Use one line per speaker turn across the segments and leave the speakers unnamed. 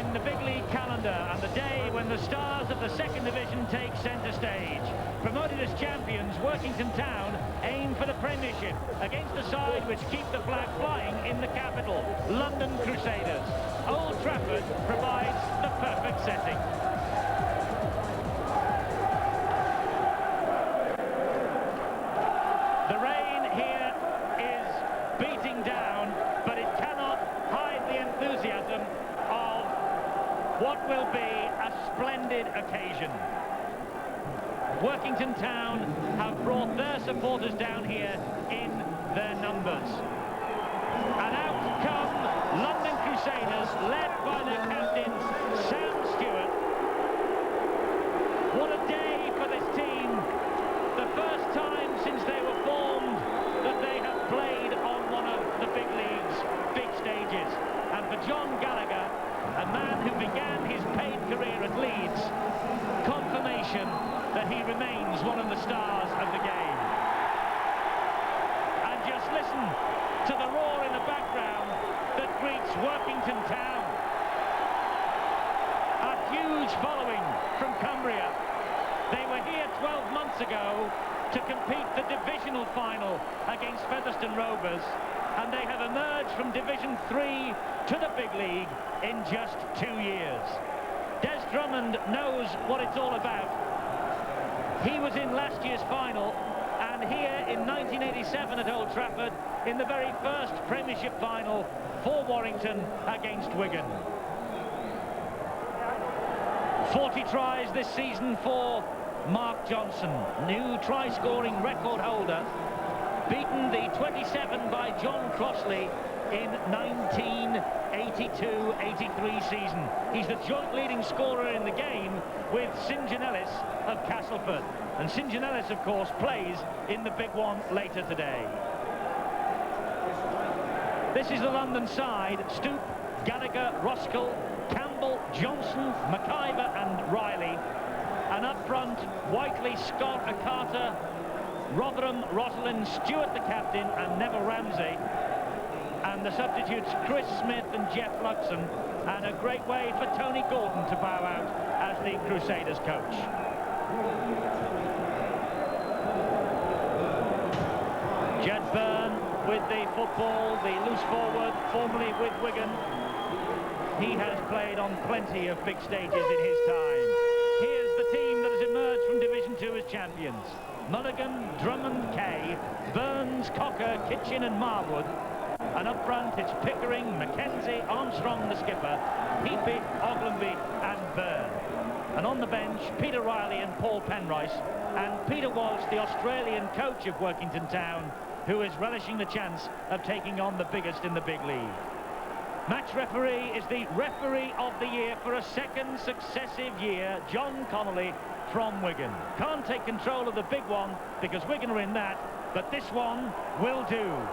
in the big league calendar, and the day when the stars of the second division take centre stage. Promoted as champions, Workington Town aim for the Premiership against the side which keep the flag flying in the capital, London Crusaders. Old Trafford provides the perfect setting. The rain here is beating down, but it cannot hide the enthusiasm of what will be a splendid occasion. Workington Town have brought their supporters down here in their numbers. And out come London Crusaders, led by their captain, Sam Stewart. What a day for this team. The first time since they were formed that they have played on one of the big league's big stages. And for John Gallagher, a man who began his paid career at Leeds, confirmation that he remains one of the stars of the game. And just listen to the roar in the background that greets Workington Town. A huge following from Cumbria. They were here 12 months ago to compete the divisional final against Featherstone Rovers, and they have emerged from Division 3 to the big league in just 2 years. Des Drummond knows what it's all about. He was in last year's final, and here in 1987 at Old Trafford in the very first Premiership final for Warrington against Wigan. 40 tries this season for Mark Johnson, new try-scoring record holder, beaten the 27 by John Crossley in 1982-83 season. He's the joint leading scorer in the game with St John Ellis of Castleford. And St John Ellis, of course, plays in the big one later today. This is the London side: Stoop, Gallagher, Roskell, Campbell, Johnson, McIver and Riley. And up front, Whiteley, Scott, Carter, Rotherham, Rosalind, Stewart the captain, and Neville Ramsey. And the substitutes, Chris Smith and Jeff Luxon. And a great way for Tony Gordon to bow out as the Crusaders coach. Jed Byrne with the football, the loose forward, formerly with Wigan. He has played on plenty of big stages in his time. Here's the team that has emerged from Division 2 as champions. Mulligan, Drummond, Kay, Burns, Cocker, Kitchen and Marwood. And up front it's Pickering, Mackenzie, Armstrong the skipper, Heapy, Oglenby and Byrne. And on the bench, Peter Riley and Paul Penrice, and Peter Walsh, the Australian coach of Workington Town, who is relishing the chance of taking on the biggest in the big league. Match referee is the referee of the year for a second successive year, John Connolly from Wigan. Can't take control of the big one because Wigan are in that, but this one will do.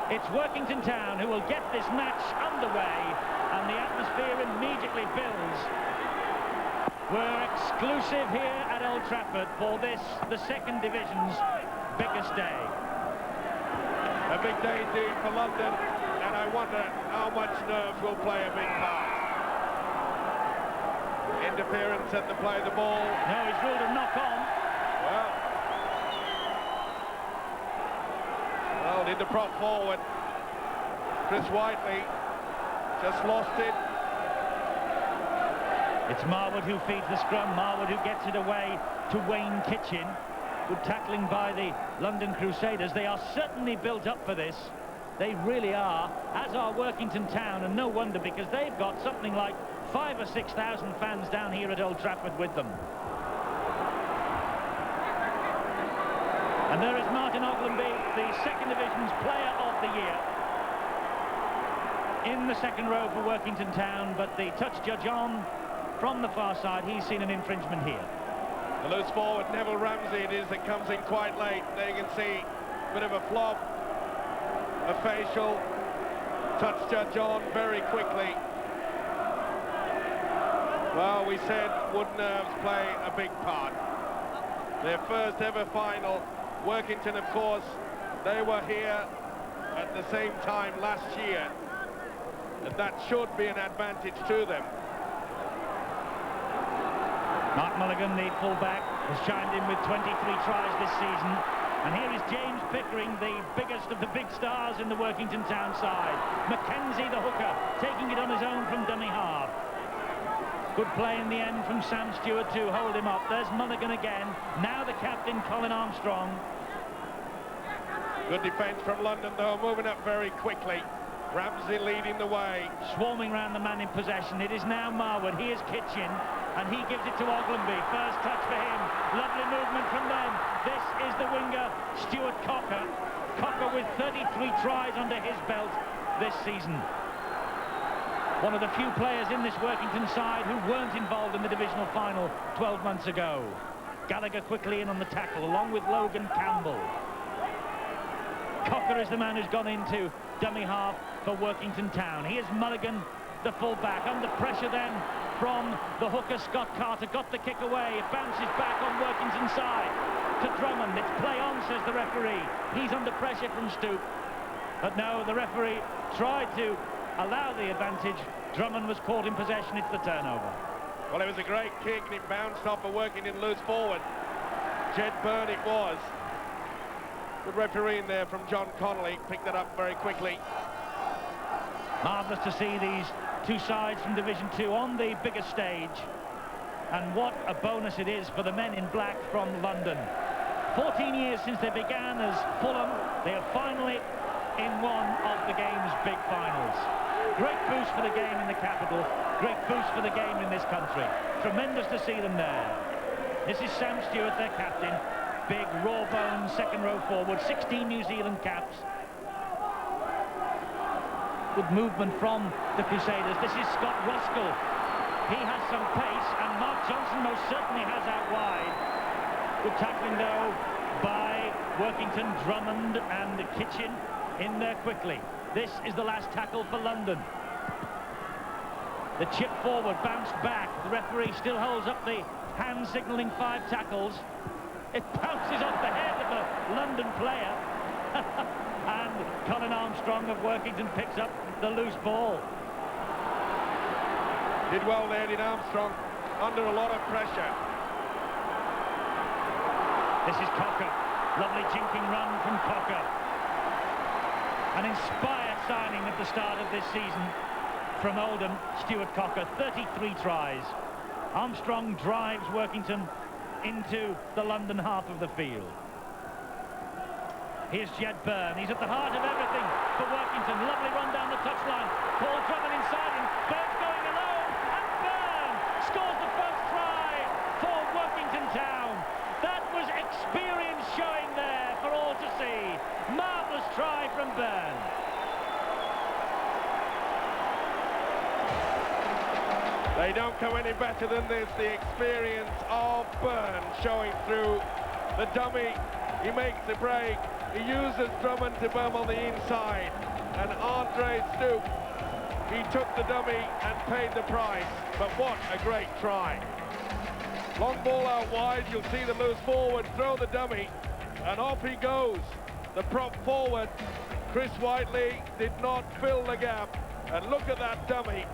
It's Workington Town who will get this match underway, and the atmosphere immediately builds. We're exclusive here at Old Trafford for this, the second division's biggest day.
A big day indeed for London, and I wonder how much nerves will play a big part. Interference at the play of the ball.
No, he's ruled a knock-on.
Well, did the prop forward. Chris Whiteley just lost it.
It's Marwood who feeds the scrum, Marwood who gets it away to Wayne Kitchen. Good tackling by the London Crusaders. They are certainly built up for this. They really are, as are Workington Town, and no wonder, because they've got something like 5,000 or 6,000 fans down here at Old Trafford with them. And there is Martin Oglenby, the second division's player of the year. In the second row for Workington Town, but the touch judge on from the far side, he's seen an infringement here.
The loose forward, Neville Ramsey it is, that comes in quite late. There you can see a bit of a flop, a facial, touch judge on very quickly. Well, we said wood nerves play a big part. Their first ever final. Workington, of course, they were here at the same time last year, and that should be an advantage to them.
Mark Mulligan, the full-back, has chimed in with 23 tries this season. And here is James Pickering, the biggest of the big stars in the Workington Town side. Mackenzie, the hooker, taking it on his own from dummy half. Good play in the end from Sam Stewart to hold him up. There's Mulligan again. Now the captain, Colin Armstrong.
Good defence from London, though, moving up very quickly. Ramsey leading the way.
Swarming round the man in possession. It is now Marwood. Here's Kitchen, and he gives it to Ogilvie. First touch for him. Lovely movement from them. This is the winger, Stuart Cocker. Cocker with 33 tries under his belt this season. One of the few players in this Workington side who weren't involved in the divisional final 12 months ago. Gallagher quickly in on the tackle, along with Logan Campbell. Cocker is the man who's gone into dummy half for Workington Town. Here's Mulligan, the full-back, under pressure then from the hooker Scott Carter. Got the kick away. It bounces back on Workington side to Drummond. It's play on, says the referee. He's under pressure from Stoop. But no, the referee tried to allow the advantage. Drummond was caught in possession. It's the turnover.
Well, it was a great kick, and it bounced off a Workington loose forward. Jed Byrne it was. Good refereeing there from John Connolly. Picked that up very quickly.
Marvellous to see these two sides from Division 2 on the biggest stage. And what a bonus it is for the men in black from London. 14 years since they began as Fulham. They are finally in one of the game's big finals. Great boost for the game in the capital. Great boost for the game in this country. Tremendous to see them there. This is Sam Stewart, their captain. Big, raw-boned second-row forward. 16 New Zealand caps. Good movement from the Crusaders. This is Scott Ruskell. He has some pace, and Mark Johnson most certainly has out wide. Good tackling, though, by Workington, Drummond, and Kitchen in there quickly. This is the last tackle for London. The chip forward, bounced back. The referee still holds up the hand signalling 5 tackles. It bounces off the head of a London player. And Colin Armstrong of Workington picks up the loose ball.
Did well there, did Armstrong, under a lot of pressure.
This is Cocker. Lovely jinking run from Cocker. An inspired signing at the start of this season from Oldham, Stuart Cocker. 33 tries. Armstrong drives Workington into the London half of the field. Here's Jed Byrne. He's at the heart of everything for Workington. Lovely run down the touchline. Paul Drummond inside him. Byrne's going alone. And Byrne scores the first try for Workington Town. That was experience showing there for all to see. Marvellous try from Byrne.
They don't come any better than this. The experience of Byrne showing through the dummy. He makes the break. He uses Drummond to bum on the inside. And Andre Stoop, he took the dummy and paid the price. But what a great try. Long ball out wide. You'll see the loose forward throw the dummy. And off he goes. The prop forward, Chris Whiteley, did not fill the gap. And look at that dummy.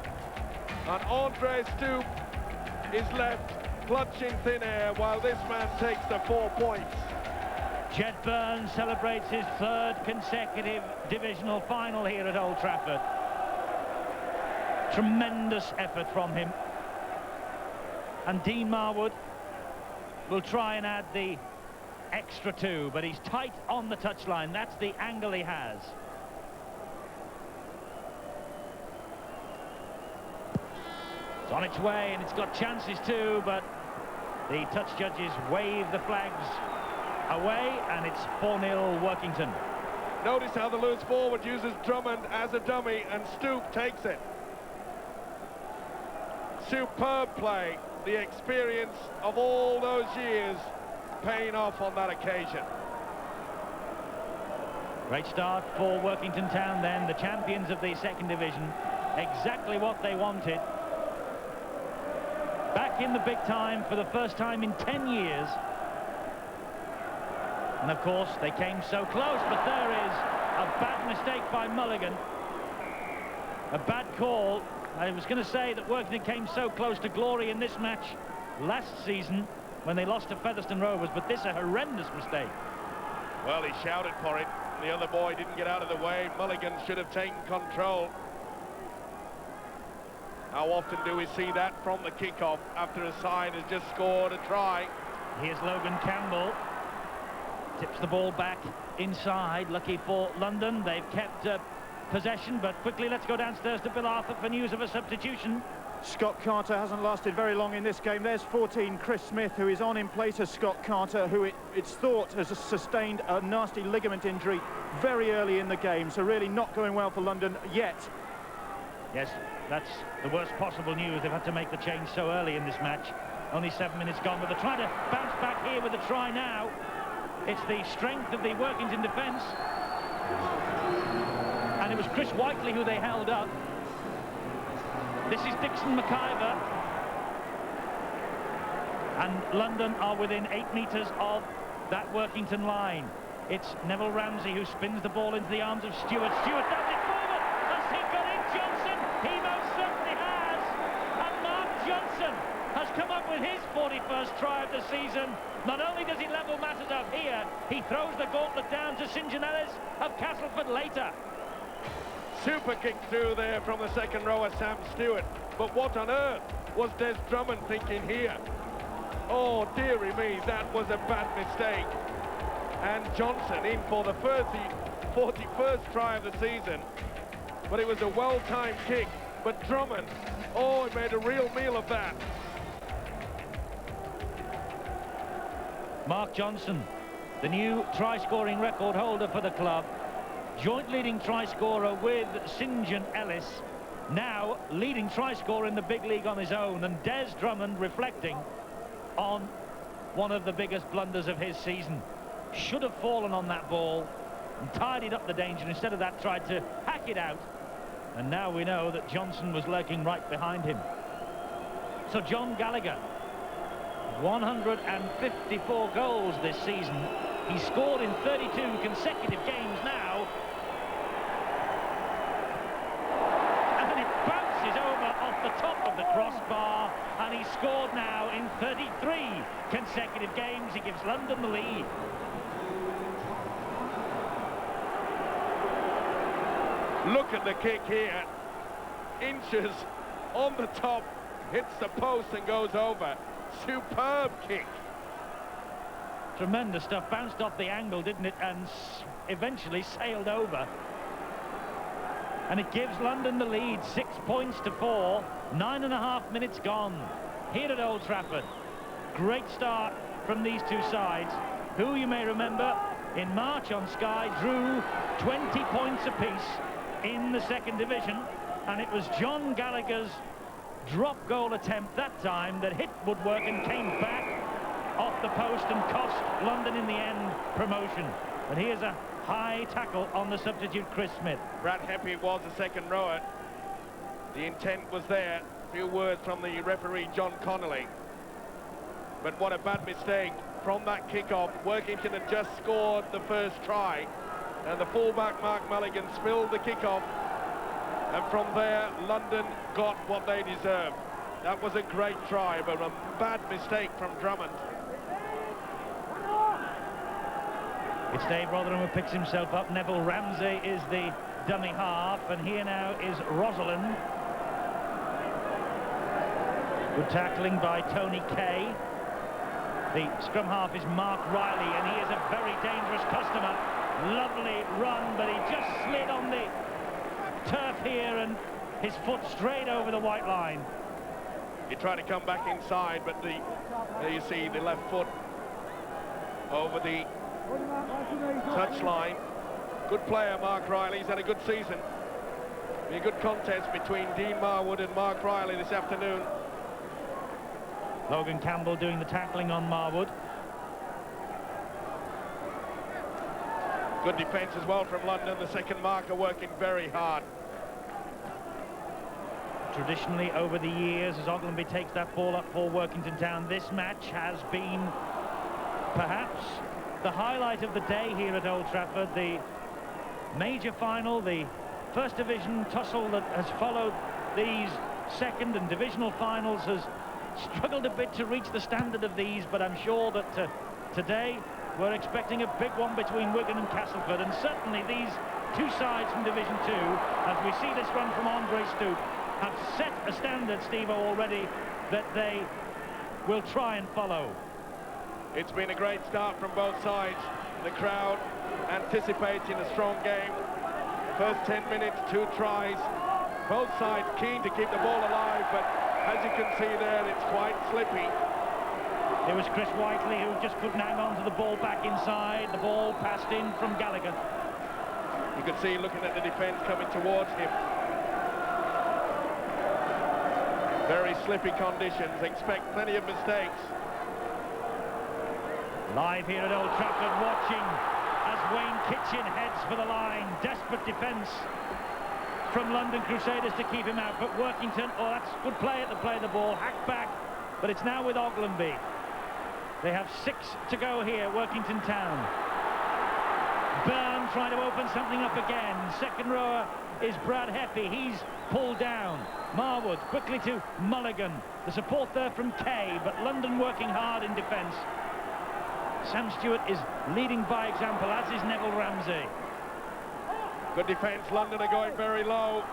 And Andre Stoop is left clutching thin air while this man takes the 4 points.
Jed Byrne celebrates his 3rd consecutive divisional final here at Old Trafford. Tremendous effort from him. And Dean Marwood will try and add the extra 2, but he's tight on the touchline. That's the angle he has. It's on its way, and it's got chances too, but the touch judges wave the flags away, and it's 4-0 Workington.
Notice how the loose forward uses Drummond as a dummy, and Stoop takes it. Superb play. The experience of all those years paying off on that occasion.
Great start for Workington Town then, the champions of the 2nd division. Exactly what they wanted. Back in the big time for the first time in 10 years. And of course, they came so close, but there is a bad mistake by Mulligan. A bad call. I was going to say that Workington came so close to glory in this match last season when they lost to Featherstone Rovers, but this a horrendous mistake.
Well, he shouted for it. The other boy didn't get out of the way. Mulligan should have taken control. How often do we see that from the kickoff after a side has just scored a try?
Here's Logan Campbell. Tips the ball back inside. Lucky for London. They've kept possession, but quickly let's go downstairs to Bill Arthur for news of a substitution.
Scott Carter hasn't lasted very long in this game. There's 14, Chris Smith, who is on in place of Scott Carter, who it's thought has sustained a nasty ligament injury very early in the game. So really not going well for London yet.
Yes, that's the worst possible news. They've had to make the change so early in this match. Only 7 minutes gone, but they're trying to bounce back here with a try now. It's the strength of the Workington defence. And it was Chris Whiteley who they held up. This is Dixon McIver. And London are within 8 metres of that Workington line. It's Neville Ramsey who spins the ball into the arms of Stewart. Stewart does it forward. Has he got in, Johnson? He most certainly has. And Mark Johnson has come up with his 41st try of the season. Not only does he level matters up here, he throws the gauntlet down to St John Ellis of Castleford later.
Super kick through there from the second rower, Sam Stewart. But what on earth was Des Drummond thinking here? Oh, dearie me, that was a bad mistake. And Johnson in for the 41st try of the season. But it was a well-timed kick. But Drummond, oh, he made a real meal of that.
Mark Johnson, the new try-scoring record holder for the club. Joint leading try-scorer with St John Ellis. Now leading try-scorer in the big league on his own. And Des Drummond reflecting on one of the biggest blunders of his season. Should have fallen on that ball and tidied up the danger. Instead of that, tried to hack it out. And now we know that Johnson was lurking right behind him. So John Gallagher, 154 goals this season. He scored in 32 consecutive games now. And it bounces over off the top of the crossbar. And he scored now in 33 consecutive games. He gives London the lead.
Look at the kick here. Inches on the top, hits the post and goes over. Superb kick.
Tremendous stuff. Bounced off the angle, didn't it? And eventually sailed over. And it gives London the lead, 6 points to 4. 9.5 minutes gone here at Old Trafford. Great start from these two sides, who you may remember in March on Sky drew 20 points apiece in the second division. And it was John Gallagher's drop goal attempt that time that hit woodwork and came back off the post and cost London in the end promotion. But here's a high tackle on the substitute Chris Smith.
Brad Heppy was the second rower. The intent was there. A few words from the referee John Connolly. But what a bad mistake from that kickoff. Workington had just scored the first try, and the fullback Mark Mulligan spilled the kickoff. And from there, London got what they deserved. That was a great try, but a bad mistake from Drummond.
It's Dave Rotherham who picks himself up. Neville Ramsey is the dummy half, and here now is Rosalind. Good tackling by Tony Kay. The scrum half is Mark Riley, and he is a very dangerous customer. Lovely run, but he just slid on the turf here, and his foot straight over the white line.
He tried to come back inside, but there you see the left foot over the touchline. Good player, Mark Riley. He's had a good season. Be a good contest between Dean Marwood and Mark Riley this afternoon.
Logan Campbell doing the tackling on Marwood.
Good defence as well from London. The second marker working very hard.
Traditionally, over the years, as Ogilvie takes that ball up for Workington Town, this match has been perhaps the highlight of the day here at Old Trafford. The major final, the first division tussle that has followed these second and divisional finals has struggled a bit to reach the standard of these, but I'm sure that today we're expecting a big one between Wigan and Castleford, and certainly these two sides from Division 2, as we see this run from Andre Stoop, have set a standard, Steve-O, already that they will try and follow.
It's been a great start from both sides. The crowd anticipating a strong game. First 10 minutes, 2 tries. Both sides keen to keep the ball alive, but as you can see there, it's quite slippy.
It was Chris Whiteley who just couldn't hang on to the ball back inside. The ball passed in from Gallagher.
You can see looking at the defence coming towards him. Very slippy conditions, expect plenty of mistakes.
Live here at Old Trafford, watching as Wayne Kitchen heads for the line. Desperate defence from London Crusaders to keep him out, but Workington, oh, that's good play at the play of the ball, hacked back, but it's now with Oglenby. They have 6 to go here, Workington Town. Byrne trying to open something up again. Second rower is Brad Heffy, he's pulled down. Marwood quickly to Mulligan. The support there from Kay, but London working hard in defence. Sam Stewart is leading by example, as is Neville Ramsey.
Good defence, London are going very low.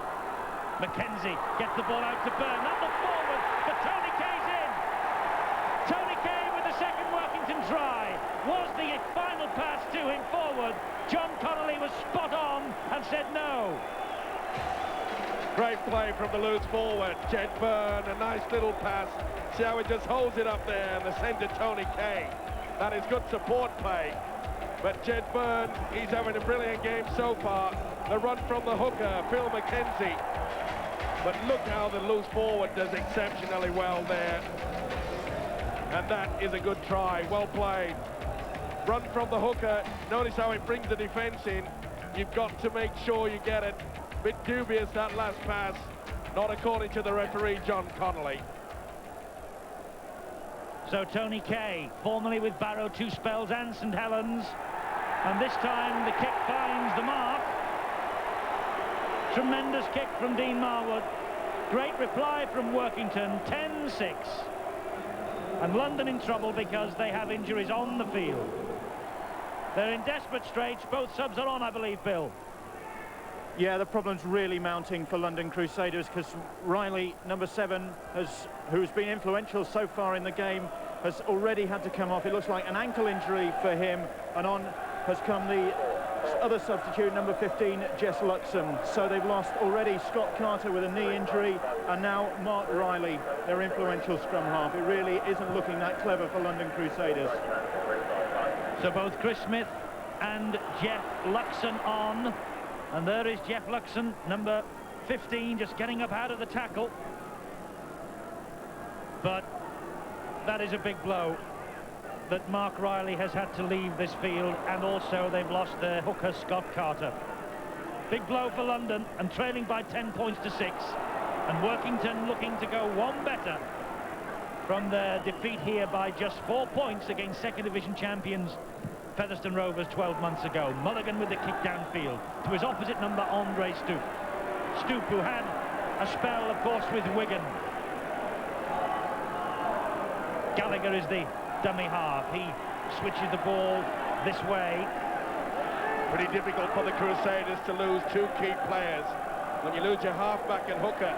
Mackenzie gets the ball out to Byrne, not the forward, but Tony Kay's in. Tony Kay with the second Workington try. Was the final pass to him forward. John Connolly was spot on and said no.
Great play from the loose forward, Jed Byrne, a nice little pass. See how he just holds it up there in the centre, Tony Kay. That is good support play. But Jed Byrne, he's having a brilliant game so far. The run from the hooker, Phil Mackenzie. But look how the loose forward does exceptionally well there. And that is a good try, well played. Run from the hooker, notice how it brings the defence in. You've got to make sure you get it. Bit dubious that last pass, not according to the referee, John Connolly.
So Tony Kay, formerly with Barrow 2 spells and St Helens, and this time the kick finds the mark. Tremendous kick from Dean Marwood. Great reply from Workington, 10-6. And London in trouble because they have injuries on the field. They're in desperate straits. Both subs are on, I believe, Bill.
Yeah, the problem's really mounting for London Crusaders because Riley, number 7, who's been influential so far in the game, has already had to come off. It looks like an ankle injury for him, and on has come the other substitute, number 15, Jess Luxon. So they've lost already Scott Carter with a knee injury, and now Mark Riley, their influential scrum half. It really isn't looking that clever for London Crusaders.
So both Chris Smith and Jeff Luxon on. And there is Jeff Luxon, number 15, just getting up out of the tackle. But that is a big blow that Mark Riley has had to leave this field, and also they've lost their hooker, Scott Carter. Big blow for London, and trailing by 10 points to 6. And Workington looking to go one better from their defeat here by just 4 points against second division champions Featherstone Rovers 12 months ago. Mulligan with the kick downfield to his opposite number, Andre Stoop. Stoop, who had a spell, of course, with Wigan. Gallagher is the dummy half. He switches the ball this way.
Pretty difficult for the Crusaders to lose 2 key players. When you lose your halfback and hooker,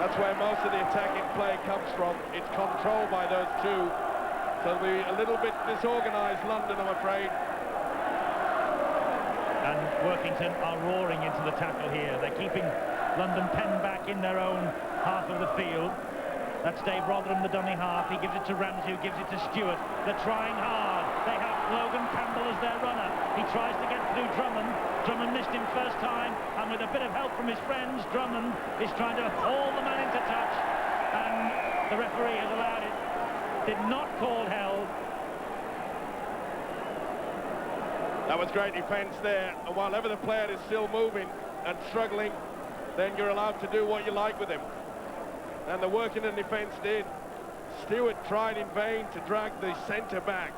that's where most of the attacking play comes from. It's controlled by those 2. So it'll be a little bit disorganised, London, I'm afraid.
And Workington are roaring into the tackle here. They're keeping London penned back in their own half of the field. That's Dave Rotherham, the dummy half. He gives it to Ramsey, who gives it to Stewart. They're trying hard. They have Logan Campbell as their runner. He tries to get through Drummond. Drummond missed him first time, and with a bit of help from his friends, Drummond is trying to haul the man into touch, and the referee has allowed it. Did not call held.
That was great defence there, and while ever the player is still moving and struggling, then you're allowed to do what you like with him. And the Workington defence did. Stewart tried in vain to drag the centre back.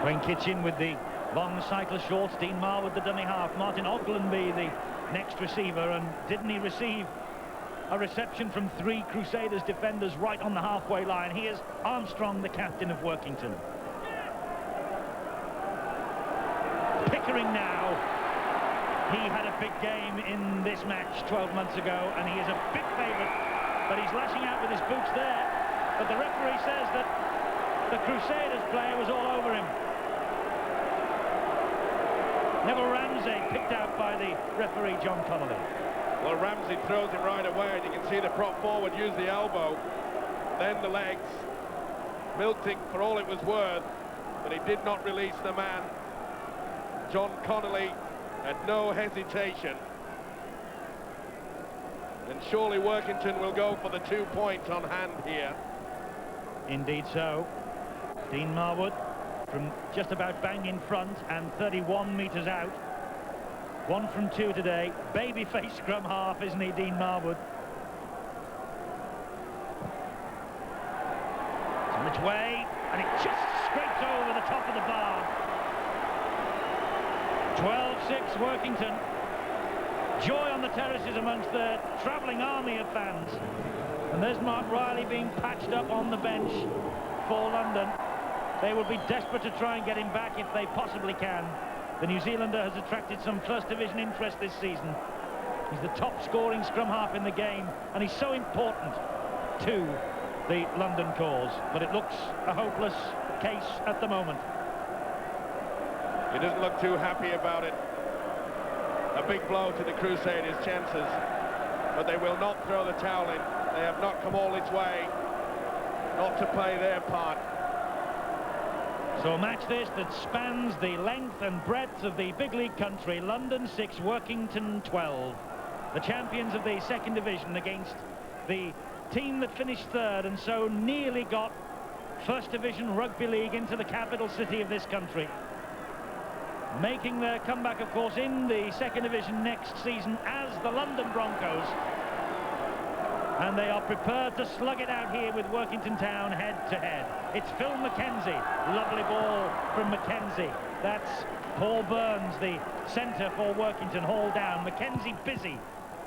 Wayne Kitchen with the Long cycle short, Dean Marwood the dummy half. Martin Oglenby the next receiver, and didn't he receive a reception from 3 Crusaders defenders right on the halfway line? Here's Armstrong, the captain of Workington. Pickering now. He had a big game in this match 12 months ago, and he is a big favourite, but he's lashing out with his boots there. But the referee says that the Crusaders player was all over him. Neville Ramsey picked out by the referee, John Connolly.
Well, Ramsey throws him right away, and you can see the prop forward use the elbow, then the legs. Milked it for all it was worth, but he did not release the man. John Connolly had no hesitation. And surely Workington will go for the 2 points on hand here.
Indeed so. Dean Marwood from just about bang in front and 31 metres out. 1 from 2 today. Babyface scrum half, isn't he, Dean Marwood? It's on its way, and it just scrapes over the top of the bar. 12-6 Workington. Joy on the terraces amongst the travelling army of fans. And there's Mark Riley being patched up on the bench for London. They will be desperate to try and get him back if they possibly can. The New Zealander has attracted some First Division interest this season. He's the top scoring scrum half in the game, and he's so important to the London cause. But it looks a hopeless case at the moment.
He doesn't look too happy about it. A big blow to the Crusaders' chances, but they will not throw the towel in. They have not come all its way not to play their part.
So a match this that spans the length and breadth of the big league country. London 6, Workington 12. The champions of the second division against the team that finished third and so nearly got First Division Rugby League into the capital city of this country. Making their comeback, of course, in the second division next season as the London Broncos. And they are prepared to slug it out here with Workington Town head-to-head. It's Phil McKenzie. Lovely ball from McKenzie. That's Paul Burns, the centre for Workington, hauled down. McKenzie busy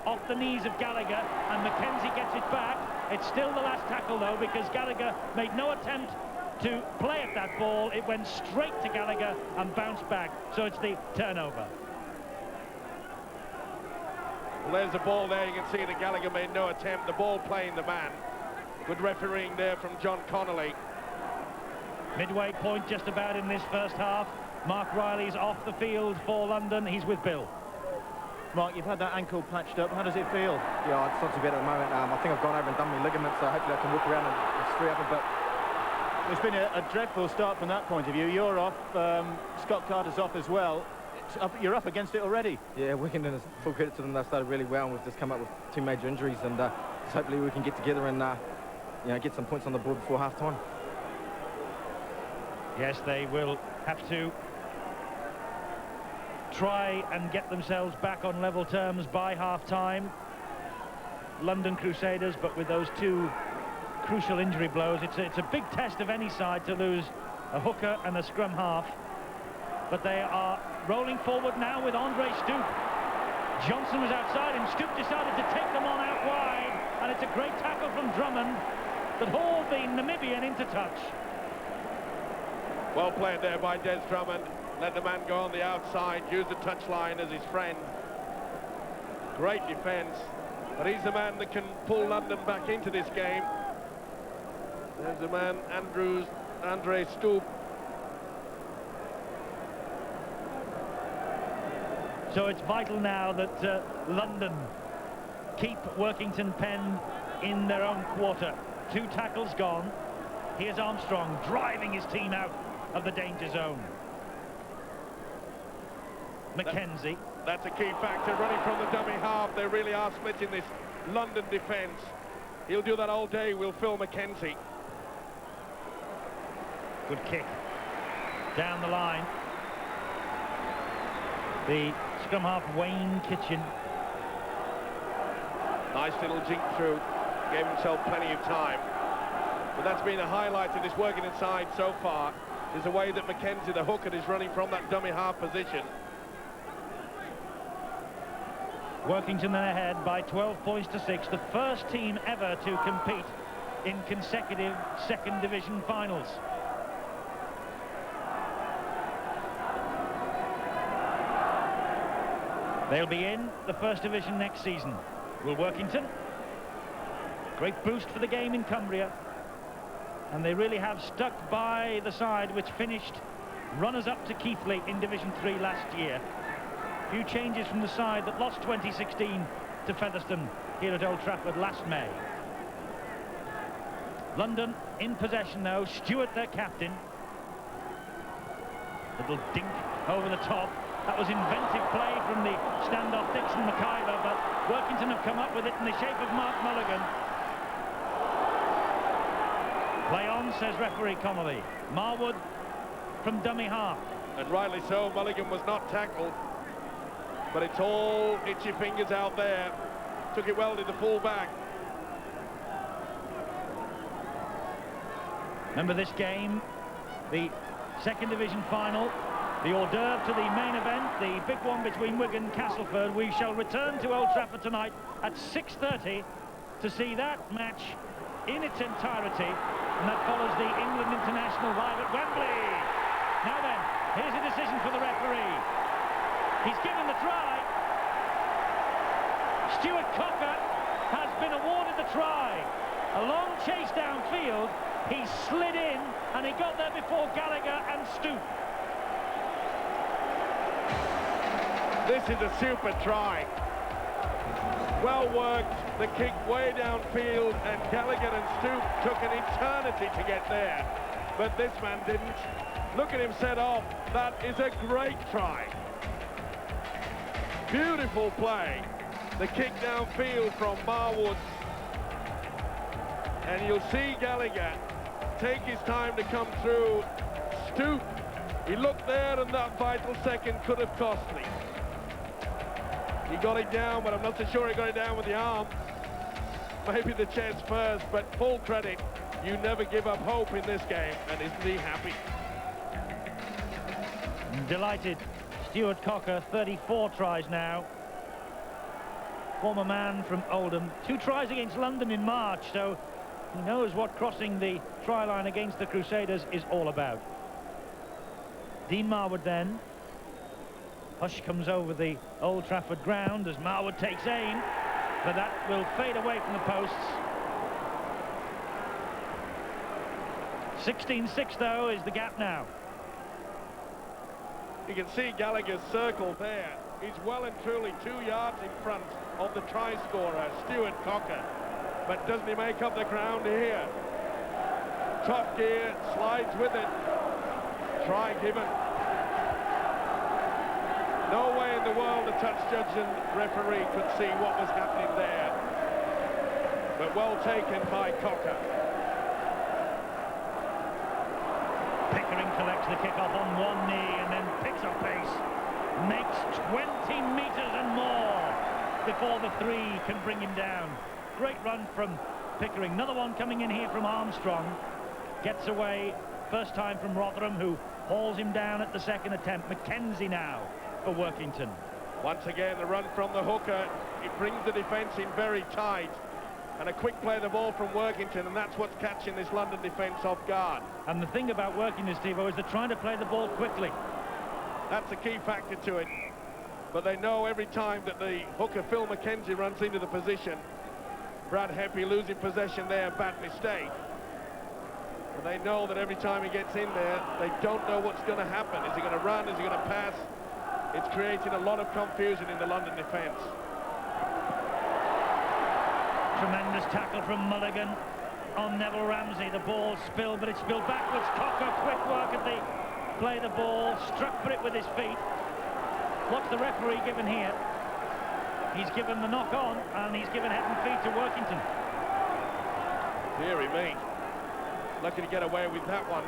off the knees of Gallagher, and McKenzie gets it back. It's still the last tackle, though, because Gallagher made no attempt to play at that ball. It went straight to Gallagher and bounced back, so it's the turnover.
Well, there's the ball there. You can see that Gallagher made no attempt. The ball playing the man. Good refereeing there from John Connolly.
Midway point just about in this first half. Mark Riley's off the field for London. He's with Bill.
Mark, you've had that ankle patched up. How does it feel?
Yeah, it's not too bad at the moment. I think I've gone over and done my ligaments, so hopefully I can walk around and free up a bit.
It's been a dreadful start from that point of view. You're off, Scott Carter's off as well. You're up against it already.
Yeah, Workington is full credit to them. They started really well, and we've just come up with 2 major injuries, and hopefully we can get together and get some points on the board before half-time.
Yes, they will have to try and get themselves back on level terms by half-time. London Crusaders, but with those 2 crucial injury blows, it's a big test of any side to lose a hooker and a scrum half. But they are rolling forward now with Andre Stoop. Johnson was outside him. Stoop decided to take them on out wide, and it's a great tackle from Drummond that hauled the Namibian into touch.
Well played there by Des Drummond. Let the man go on the outside, use the touchline as his friend. Great defence, but he's the man that can pull London back into this game. There's the man, Andre Stoop.
So it's vital now that London keep Workington penned in their own quarter. 2 tackles gone. Here's Armstrong driving his team out of the danger zone. McKenzie.
That's a key factor, running from the dummy half. They really are splitting this London defence. He'll do that all day, will Phil McKenzie.
Good kick down the line. The scrum half, Wayne Kitchen.
Nice little jink through, gave himself plenty of time. But that's been a highlight of this Workington side so far. is the way that Mackenzie, the hooker, is running from that dummy half position.
Workington then ahead by 12 points to 6, the first team ever to compete in consecutive second division finals. They'll be in the first division next season. Will Workington? Great boost for the game in Cumbria. And they really have stuck by the side which finished runners-up to Keighley in Division 3 last year. Few changes from the side that lost 2016 to Featherstone here at Old Trafford last May. London in possession now. Stewart, their captain. Little dink over the top. That was inventive play from the standoff Dixon McIver, but Workington have come up with it in the shape of Mark Mulligan. Play on, says referee Connolly. Marwood from dummy half.
And rightly so, Mulligan was not tackled. But it's all itchy fingers out there. Took it well to the full-back.
Remember this game, the second division final, the hors d'oeuvre to the main event, the big one between Wigan and Castleford. We shall return to Old Trafford tonight at 6:30 to see that match in its entirety, and that follows the England International live at Wembley. Now then, here's a decision for the referee. He's given the try. Stuart Cocker has been awarded the try. A long chase downfield. He slid in and he got there before Gallagher and Stoop.
This is a super try. Well worked, the kick way downfield, and Gallagher and Stoop took an eternity to get there. But this man didn't. Look at him set off. That is a great try. Beautiful play. The kick downfield from Marwood. And you'll see Gallagher take his time to come through. Stoop, he looked there, and that vital second could have cost me. He got it down, but I'm not so sure he got it down with the arm. Maybe the chest first, but full credit. You never give up hope in this game, and isn't he happy?
Delighted. Stuart Cocker, 34 tries now. Former man from Oldham. 2 tries against London in March, so he knows what crossing the try line against the Crusaders is all about. Dean Marwood then. Hush comes over the Old Trafford ground as Marwood takes aim, but that will fade away from the posts. 16-6 though is the gap now.
You can see Gallagher's circle there. He's well and truly 2 yards in front of the try scorer, Stuart Cocker. But doesn't he make up the ground here? Top gear, slides with it. Try given. No way in the world the touch judge and referee could see what was happening there. But well taken by Cocker.
Pickering collects the kick-off on one knee and then picks up pace. Makes 20 metres and more before the 3 can bring him down. Great run from Pickering. Another one coming in here from Armstrong. Gets away first time from Rotherham, who hauls him down at the second attempt. Mackenzie now for Workington.
Once again, the run from the hooker. It brings the defence in very tight. And a quick play of the ball from Workington, and that's what's catching this London defence off guard.
And the thing about Workington, Steve-O, is they're trying to play the ball quickly.
That's a key factor to it. But they know every time that the hooker, Phil Mackenzie, runs into the position, Brad Hempy losing possession there, bad mistake. But they know that every time he gets in there, they don't know what's going to happen. Is he going to run? Is he going to pass? It's creating a lot of confusion in the London defence.
Tremendous tackle from Mulligan on Neville Ramsey. The ball spilled, but it spilled backwards. Cocker, quick work at the play the ball, struck for it with his feet. What's the referee given here? He's given the knock on, and he's given head and feet to Workington.
Deary me. Lucky to get away with that one.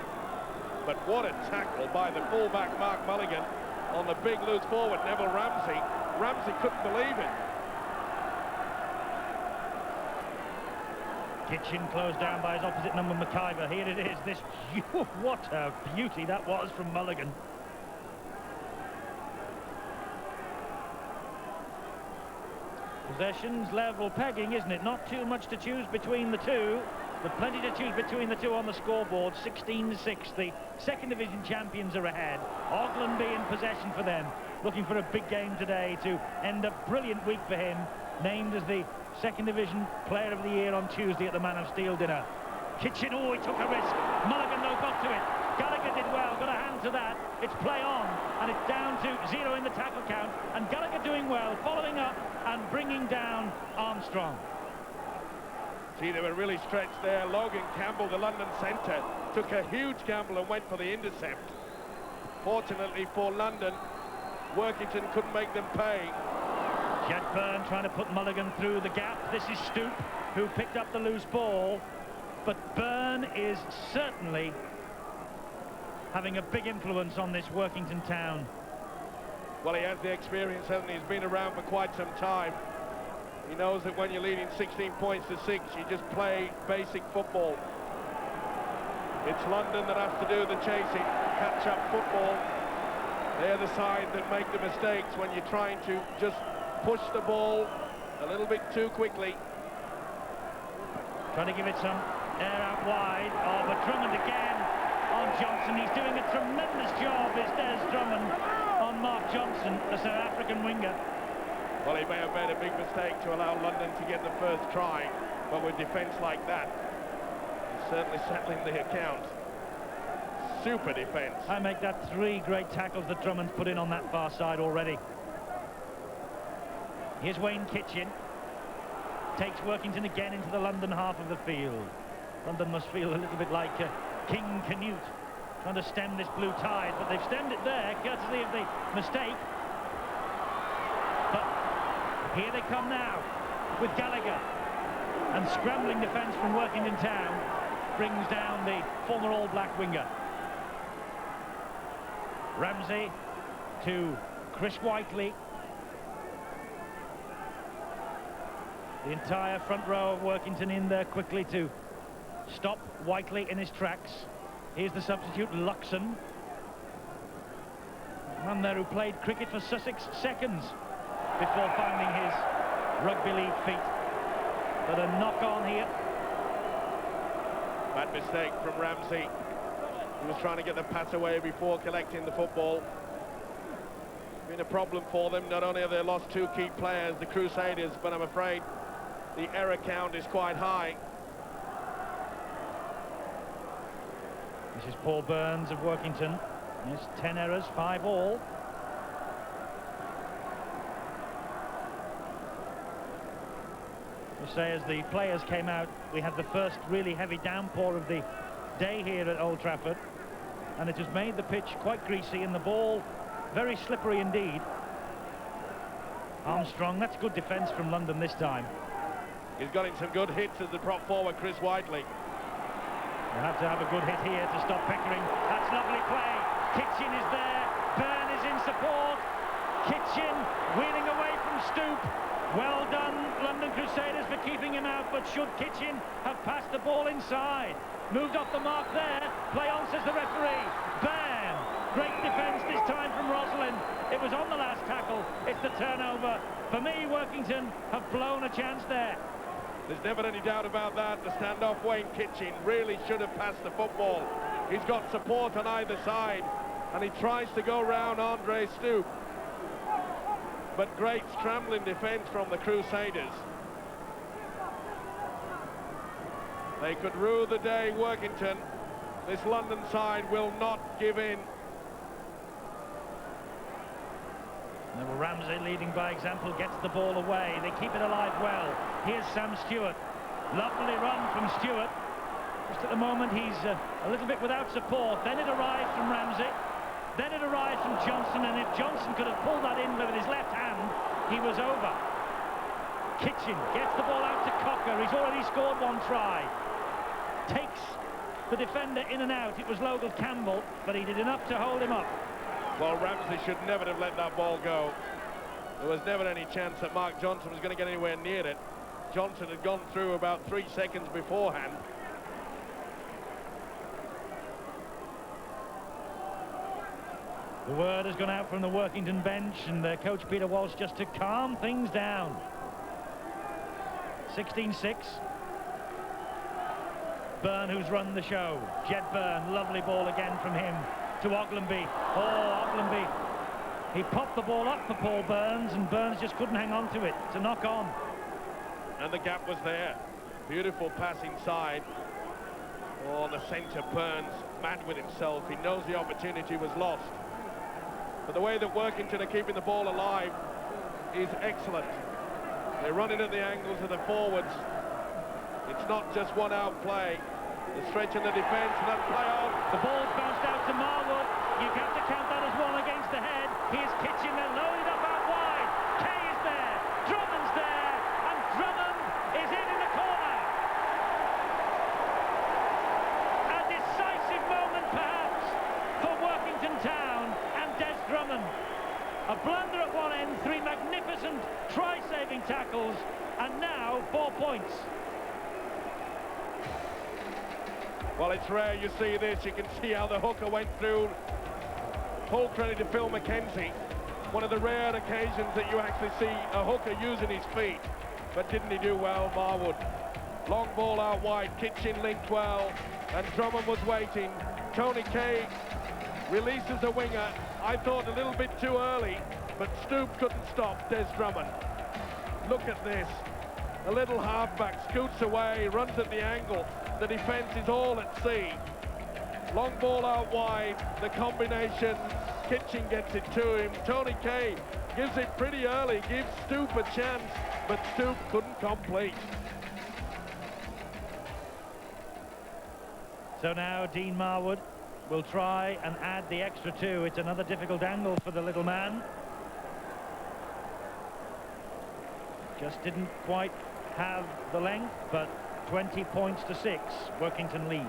But what a tackle by the fullback Mark Mulligan on the big loose forward Neville Ramsey. Ramsey couldn't believe it.
Kitchen closed down by his opposite number, McIver. Here it is. What a beauty that was from Mulligan. Possessions level pegging, isn't it? Not too much to choose between the two, but plenty to choose between the two on the scoreboard. 16-6. The second division champions are ahead. Oglenby in possession for them, looking for a big game today to end a brilliant week for him. Named as the second division player of the year on Tuesday at the Man of Steel dinner. Kitchen, oh, he took a risk. Mulligan, though, got to it. Gallagher did well, got a hand to that. It's play on, and it's down to 0 in the tackle count. And Gallagher doing well, following up and bringing down Armstrong.
See, they were really stretched there. Logan Campbell, the London centre, took a huge gamble and went for the intercept. Fortunately for London, Workington couldn't make them pay.
Jed Byrne trying to put Mulligan through the gap. This is Stoop, who picked up the loose ball. But Byrne is certainly having a big influence on this Workington town.
Well, he has the experience, hasn't he? He's been around for quite some time. He knows that when you're leading 16 points to 6, you just play basic football. It's London that has to do the chasing, catch-up football. They're the side that make the mistakes when you're trying to just push the ball a little bit too quickly.
Trying to give it some air out wide. Oh, but Drummond again on Johnson. He's doing a tremendous job, is Des Drummond, on Mark Johnson, the South African winger.
Well, he may have made a big mistake to allow London to get the first try, but with defence like that, he's certainly settling the account. Super defence.
I make that 3 great tackles that Drummond's put in on that far side already. Here's Wayne Kitchen. Takes Workington again into the London half of the field. London must feel a little bit like King Canute, trying to stem this blue tide, but they've stemmed it there, courtesy of the mistake. But here they come now, with Gallagher. And scrambling defence from Workington Town brings down the former All Black winger. Ramsey to Chris Whiteley. The entire front row of Workington in there quickly to stop Whiteley in his tracks. Here's the substitute, Luxon. Man there who played cricket for Sussex seconds before finding his rugby league feet. But a knock-on here.
Bad mistake from Ramsey. He was trying to get the pass away before collecting the football. Been a problem for them. Not only have they lost 2 key players, the Crusaders, but I'm afraid the error count is quite high.
This is Paul Burns of Workington. There's 10 errors, 5 all. To say, as the players came out, we had the first really heavy downpour of the day here at Old Trafford, and it has made the pitch quite greasy and the ball very slippery indeed. Armstrong, that's good defence from London this time.
He's got in some good hits as the prop forward, Chris Whiteley.
They'll have to have a good hit here to stop Pickering. That's lovely play. Kitchen is there. Byrne is in support. Kitchen wheeling away from Stoop. Well done, London Crusaders, for keeping him out, but should Kitchen have passed the ball inside? Moved off the mark there. Play on, says the referee. Bam! Great defence this time from Rosalind. It was on the last tackle. It's the turnover. For me, Workington have blown a chance there.
There's never any doubt about that. The standoff Wayne Kitchen really should have passed the football. He's got support on either side, and he tries to go round Andre Stoop. But great scrambling defence from the Crusaders. They could rue the day, Workington. This London side will not give in.
Neville Ramsey, leading by example, gets the ball away. They keep it alive well. Here's Sam Stewart. Lovely run from Stewart. Just at the moment, he's a little bit without support. Then it arrives from Ramsey. Then it arrives from Johnson, and if Johnson could have pulled that in with his left hand, he was over. Kitchen gets the ball out to Cocker. He's already scored 1 try. Takes the defender in and out. It was Logan Campbell, but he did enough to hold him up.
Well, Ramsey should never have let that ball go. There was never any chance that Mark Johnson was going to get anywhere near it. Johnson had gone through about 3 seconds beforehand.
The word has gone out from the Workington bench, and coach Peter Walsh just to calm things down. 16-6. Byrne, who's run the show. Jed Byrne, lovely ball again from him to Oglenby. Oh, Oglenby. He popped the ball up for Paul Burns, and Burns just couldn't hang on to it to knock on.
And the gap was there. Beautiful pass inside. Oh, the centre, Burns, mad with himself. He knows the opportunity was lost. But the way that Workington are keeping the ball alive is excellent. They're running at the angles of the forwards. It's not just one-out play. The stretch in the defence, and that play on.
The ball's bounced out to Marwood. You have to count that as one against the head. Here's Kitchen, they're loaded up out wide. Kay is there, Drummond's there, and Drummond is in the corner. A decisive moment, perhaps, for Workington Town and Des Drummond. A blunder at one end, 3 magnificent try-saving tackles, and now 4 points.
Well, it's rare you see this. You can see how the hooker went through. Full credit to Phil McKenzie. One of the rare occasions that you actually see a hooker using his feet. But didn't he do well, Marwood? Long ball out wide, Kitchen linked well, and Drummond was waiting. Tony Kay releases the winger. I thought a little bit too early, but Stoop couldn't stop Des Drummond. Look at this. A little halfback scoots away, runs at the angle. The defence is all at sea. Long ball out wide, the combination, Kitchen gets it to him. Tony Kay gives it pretty early, gives Stoop a chance, but Stoop couldn't complete.
So now Dean Marwood will try and add the extra 2. It's another difficult angle for the little man. Just didn't quite have the length, but 20 points to 6, Workington lead.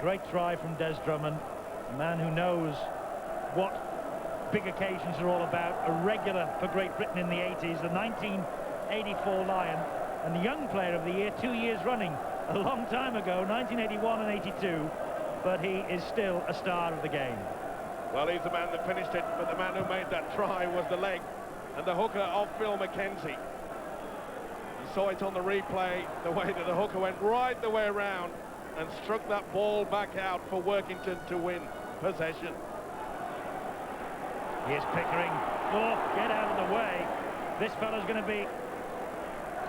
Great try from Des Drummond, a man who knows what big occasions are all about, a regular for Great Britain in the 80s, the 1984 Lion, and the Young Player of the Year 2 years running, a long time ago, 1981 and 82, but he is still a star of the game.
Well, he's the man that finished it, but the man who made that try was the leg. And the hooker of Phil McKenzie. You saw it on the replay, the way that the hooker went right the way around and struck that ball back out for Workington to win possession.
Here's Pickering. Oh, get out of the way. This fellow's going to be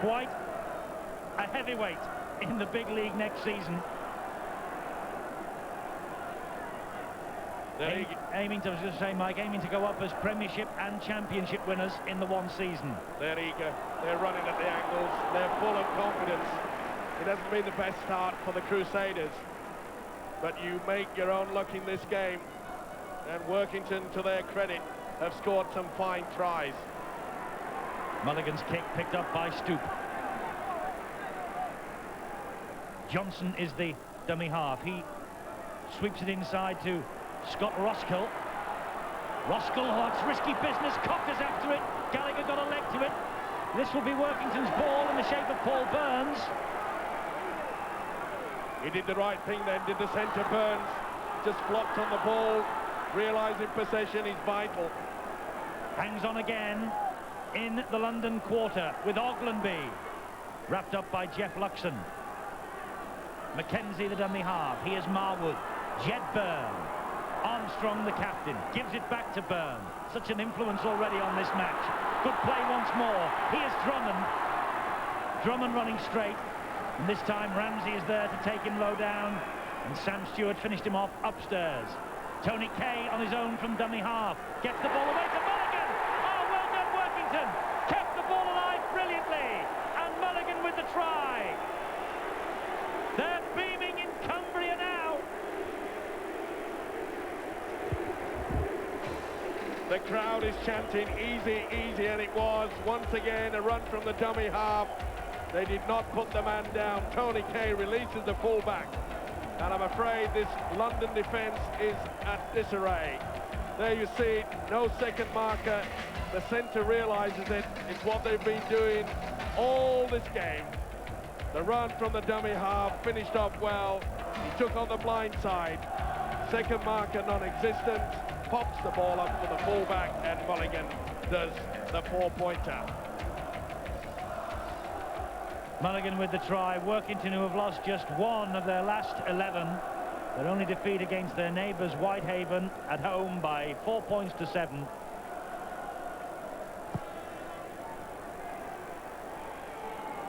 quite a heavyweight in the big league next season. Aiming to, I was going to say, Mike, aiming to go up as Premiership and Championship winners in the one season.
They're eager, they're running at the angles, they're full of confidence. It hasn't been the best start for the Crusaders, but you make your own luck in this game, and Workington, to their credit, have scored some fine tries.
Mulligan's kick picked up by Stoop. Johnson is the dummy half. He sweeps it inside to Scott Roskill. Roskill, oh, it's risky business. Cocker's after it. Gallagher got a leg to it. This will be Workington's ball in the shape of Paul Burns.
He did the right thing then, did the centre. Burns just flopped on the ball, realising possession is vital.
Hangs on again in the London quarter with Oglenby. Wrapped up by Jeff Luxon. Mackenzie, the dummy half. Here's Marwood. Jed Byrne. Armstrong, the captain, gives it back to Byrne. Such an influence already on this match. Good play once more. Here's Drummond. Drummond running straight. And this time Ramsey is there to take him low down. And Sam Stewart finished him off upstairs. Tony Kay on his own from dummy half. Gets the ball away to Mulligan. Oh, well done, Workington. Kept the ball alive brilliantly. And Mulligan with the try. They're beaming in Cumbria now.
The crowd is chanting easy, easy, and it was once again a run from the dummy half. They did not put the man down. Tony Kay releases the fullback, and I'm afraid this London defence is at disarray. There you see, no second marker. The centre realises it. It's what they've been doing all this game. The run from the dummy half finished off well. He took on the blind side. Second marker non-existent. Pops the ball up for the fullback, and Mulligan does the 4-pointer.
Mulligan with the try. Workington, who have lost just one of their last 11. Their only defeat against their neighbours Whitehaven at home by 4 points to 7.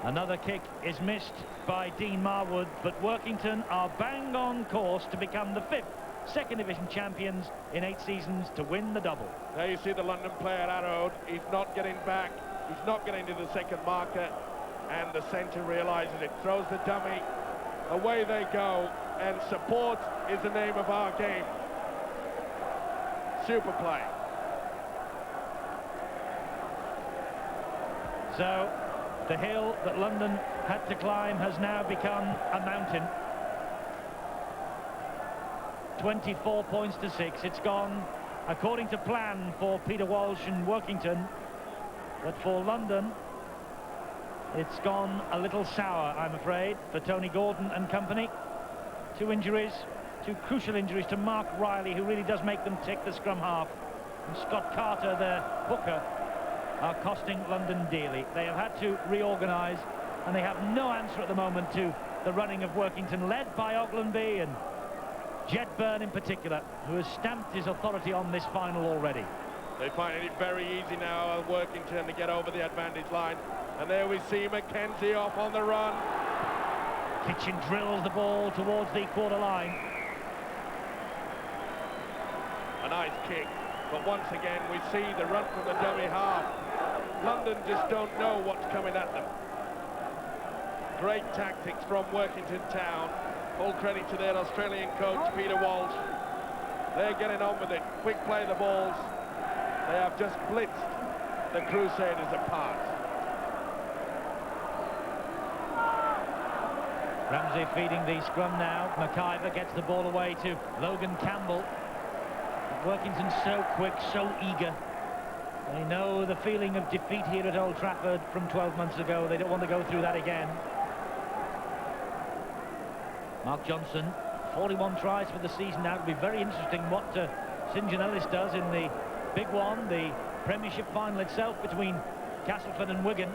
Another kick is missed by Dean Marwood, but Workington are bang on course to become the 5th second division champions in 8 seasons to win the double.
There you see the London player arrowed. He's not getting back. He's not getting to the second marker, and the centre realises it. Throws the dummy. Away they go, and support is the name of our game. Super play.
So the hill that London had to climb has now become a mountain. 24 points to 6. It's gone according to plan for Peter Walsh and Workington, but for London it's gone a little sour, I'm afraid, for Tony Gordon and company. 2 injuries, 2 crucial injuries to Mark Riley, who really does make them tick, the scrum half, and Scott Carter, their hooker, are costing London dearly. They have had to reorganise, and they have no answer at the moment to the running of Workington, led by Oglenby and Jedburn in particular, who has stamped his authority on this final already.
They find it very easy now, Workington, to get over the advantage line. And there we see Mackenzie off on the run.
Kitchen drills the ball towards the quarter line.
A nice kick, but once again we see the run from the dummy half. London just don't know what's coming at them. Great tactics from Workington Town. Full credit to their Australian coach, Peter Walsh. They're getting on with it. Quick play the balls. They have just blitzed the Crusaders apart.
Ramsey feeding the scrum now. McIver gets the ball away to Logan Campbell. Workington's so quick, so eager. They know the feeling of defeat here at Old Trafford from 12 months ago. They don't want to go through that again. Mark Johnson, 41 tries for the season now. It'll be very interesting what St John Ellis does in the big one, the Premiership final itself between Castleford and Wigan.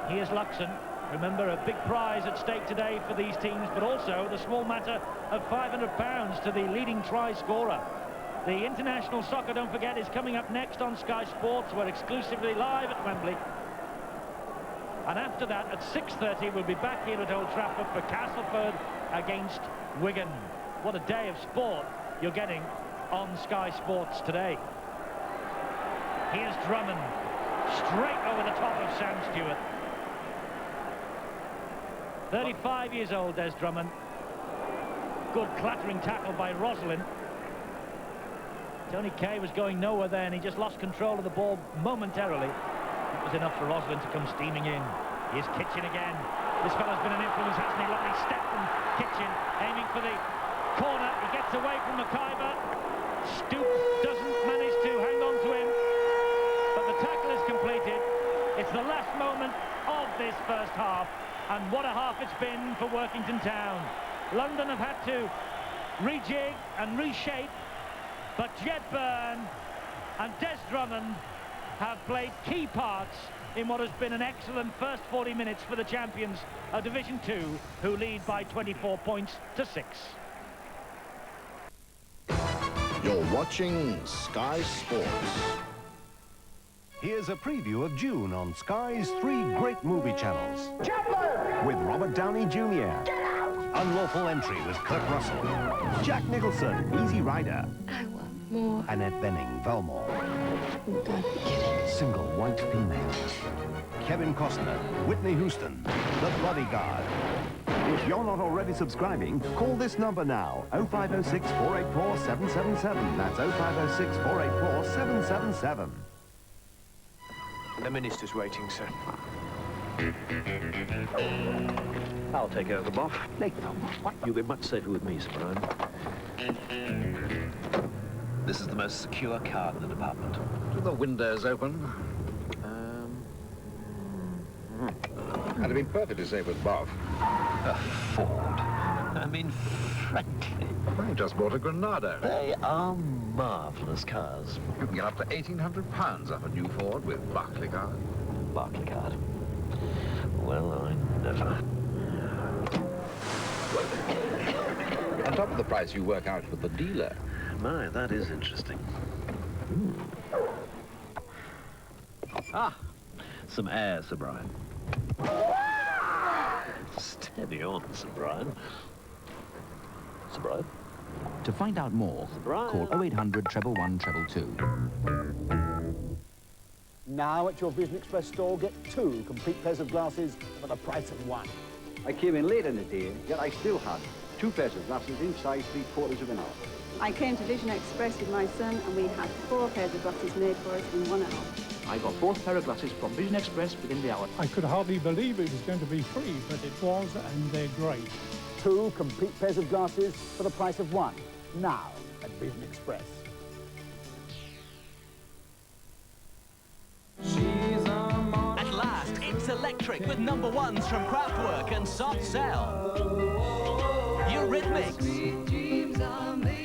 Here's Luxon. Remember, a big prize at stake today for these teams, but also the small matter of £500 to the leading try scorer. The international soccer, don't forget, is coming up next on Sky Sports. We're exclusively live at Wembley. And after that, at 6:30, we'll be back here at Old Trafford for Castleford against Wigan. What a day of sport you're getting on Sky Sports today. Here's Drummond, straight over the top of Sam Stewart. 35 years old, Des Drummond. Good clattering tackle by Roslin. Tony Kay was going nowhere there, and he just lost control of the ball momentarily. It was enough for Roslin to come steaming in. Here's Kitchen again. This fellow's been an influence, hasn't he? Lovely step from Kitchen, aiming for the corner. He gets away from McIver. Stoop doesn't manage to hang on to him, but the tackle is completed. It's the last moment of this first half, and what a half it's been for Workington Town. London have had to rejig and reshape, but Jedburn and Des Drummond have played key parts in what has been an excellent first 40 minutes for the champions of Division 2, who lead by 24 points to 6.
You're watching Sky Sports.
Here's a preview of June on Sky's 3 great movie channels. Chapman! With Robert Downey Jr. Unlawful Entry with Kurt Russell. Jack Nicholson, Easy Rider.
I want more.
Annette Bening, Velmore.
You've got to be kidding.
Single White Female. Kevin Costner, Whitney Houston, The Bodyguard. If you're not already subscribing, call this number now, 0506 484 777. That's 0506 484 777.
The minister's waiting, sir. I'll take over, Boff.
Nathan, you'll be much safer with me, Sir Brian. This is the most secure car in the department.
Do the windows open? I'd have been perfectly safe with Boff.
A Ford. I mean, frankly.
I just bought a Granada.
They are marvellous cars.
You can get up to £1,800 off a new Ford with Barclaycard.
Barclaycard. Well, I never.
On top of the price you work out with the dealer.
My, that is interesting. Ah, some air, Sir Brian. Steady on, Sir Brian. Sir Brian?
To find out more, call 0800 111 222.
Now at your Vision Express store, get 2 complete pairs of glasses for the price of 1.
I came in late in the day, yet I still had 2 pairs of glasses inside 3/4 of an hour.
I came to Vision Express with my son and we had 4 pairs of glasses made for us in 1 hour.
I got both pair of glasses from Vision Express within the hour.
I could hardly believe it was going to be free, but it was, and they're great.
2 complete pairs of glasses for the price of 1. Now at Vision Express.
At last, it's electric with #1s from Craftwork and Soft Cell. Eurythmics.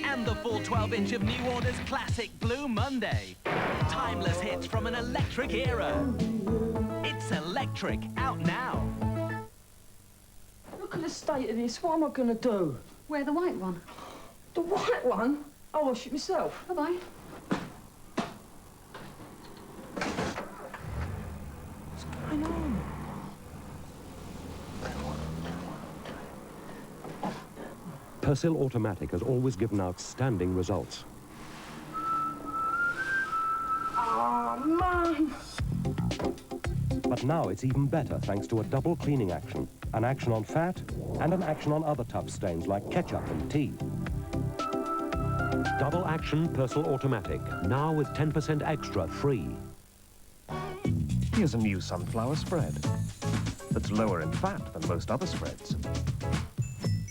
And the full 12-inch of New Order's classic Blue Monday. Timeless hits from an electric era. It's electric, out now.
Look at the state of this. What am I going to do?
Wear the white one.
The white one? I'll wash it myself.
Bye-bye.
What's going on?
Persil Automatic has always given outstanding results.
Oh, man!
But now it's even better thanks to a double cleaning action. An action on fat and an action on other tough stains like ketchup and tea. Double action Persil Automatic, now with 10% extra free.
Here's a new sunflower spread that's lower in fat than most other spreads.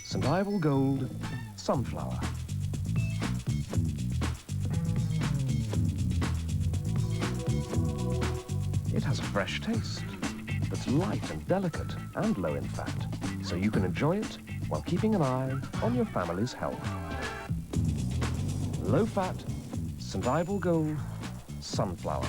St. Ivel Gold Sunflower. It has a fresh taste that's light and delicate and low in fat, so you can enjoy it while keeping an eye on your family's health. Low fat, St. Ivel Gold Sunflower.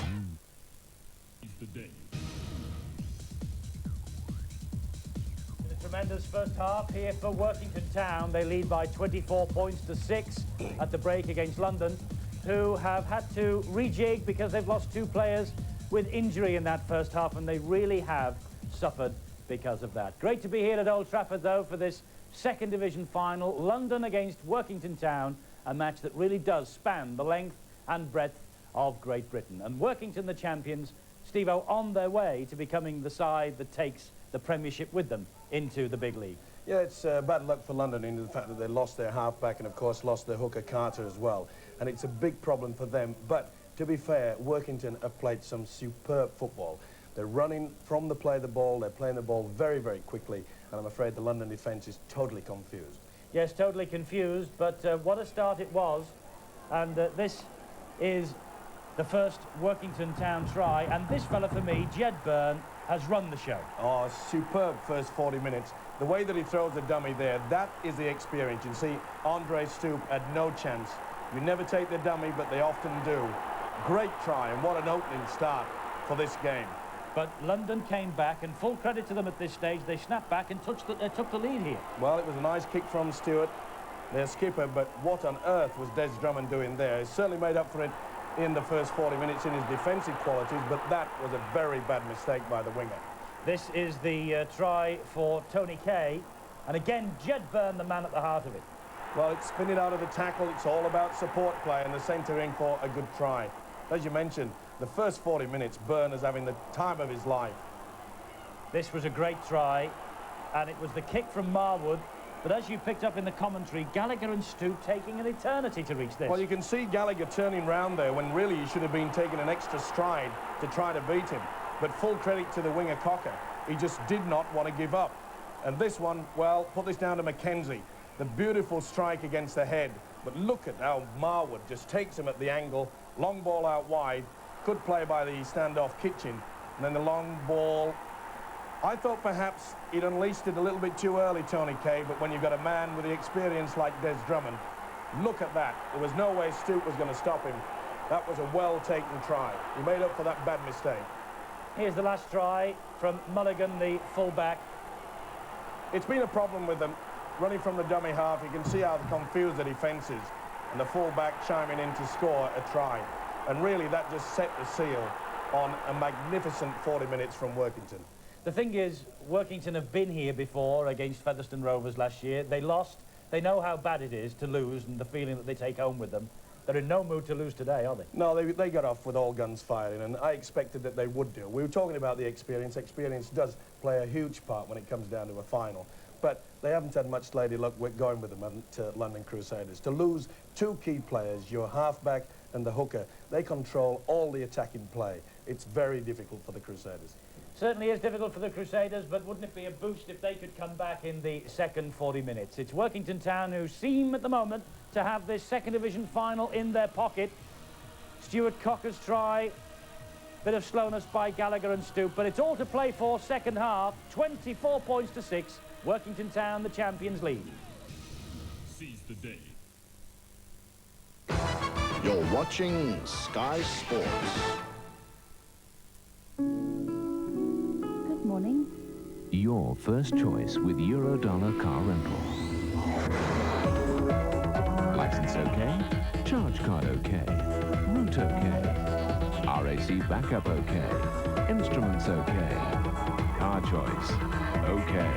Tremendous first half here for Workington Town. They lead by 24 points to 6 at the break against London, who have had to rejig because they've lost 2 players with injury in that first half, and they really have suffered because of that. Great to be here at Old Trafford, though, for this second division final. London against Workington Town, a match that really does span the length and breadth of Great Britain. And Workington, the champions, Steve-O, on their way to becoming the side that takes the Premiership with them into the big league.
Yeah, it's bad luck for London in the fact that they lost their half-back and, of course, lost their hooker Carter as well. And it's a big problem for them. But, to be fair, Workington have played some superb football. They're running from the play of the ball. They're playing the ball very, very quickly. And I'm afraid the London defence is totally confused.
Yes, totally confused. But what a start it was. And this is the first Workington Town try. And this fella, for me, Jed Byrne, has run the show.
Oh, superb first 40 minutes. The way that he throws the dummy there, that is the experience. You see, Andre Stoop had no chance. You never take the dummy, but they often do. Great try, and what an opening start for this game.
But London came back, and full credit to them at this stage. They snapped back and took the lead here.
Well, it was a nice kick from Stewart, their skipper, but what on earth was Des Drummond doing there? He certainly made up for it in the first 40 minutes in his defensive qualities, but that was a very bad mistake by the winger.
This is the try for Tony Kay, and again, Jed Byrne, the man at the heart of it.
Well, it's spinning out of the tackle. It's all about support play, and the centering for a good try. As you mentioned, the first 40 minutes, Byrne is having the time of his life.
This was a great try, and it was the kick from Marwood. But as you picked up in the commentary, Gallagher and Stoop taking an eternity to reach this.
Well, you can see Gallagher turning round there when really he should have been taking an extra stride to try to beat him. But full credit to the winger Cocker. He just did not want to give up. And this one, well, put this down to Mackenzie. The beautiful strike against the head. But look at how Marwood just takes him at the angle, long ball out wide, good play by the standoff Kitchen, and then the long ball. I thought perhaps he'd unleashed it a little bit too early, Tony Kay, but when you've got a man with the experience like Des Drummond, look at that. There was no way Stewart was going to stop him. That was a well-taken try. He made up for that bad mistake.
Here's the last try from Mulligan, the full-back.
It's been a problem with them. Running from the dummy half, you can see how confused the defence is, and the full-back chiming in to score a try. And really, that just set the seal on a magnificent 40 minutes from Workington.
The thing is, Workington have been here before against Featherstone Rovers last year. They lost. They know how bad it is to lose and the feeling that they take home with them. They're in no mood to lose today, are they?
No, they got off with all guns firing, and I expected that they would do. We were talking about the experience. Experience does play a huge part when it comes down to a final. But they haven't had much lady luck with going with them to London Crusaders. To lose two key players, your halfback and the hooker, they control all the attacking play. It's very difficult for the Crusaders.
Certainly is difficult for the Crusaders, but wouldn't it be a boost if they could come back in the second 40 minutes? It's Workington Town who seem at the moment to have this second division final in their pocket. Stuart Cocker's try, bit of slowness by Gallagher and Stoop, but it's all to play for second half, 24 points to 6. Workington Town, the champions lead.
Seize the day.
You're watching Sky Sports.
Good morning.
Your first choice with Eurodollar car rental. License okay? Charge card okay? Route okay? RAC backup okay? Instruments okay? Car choice okay?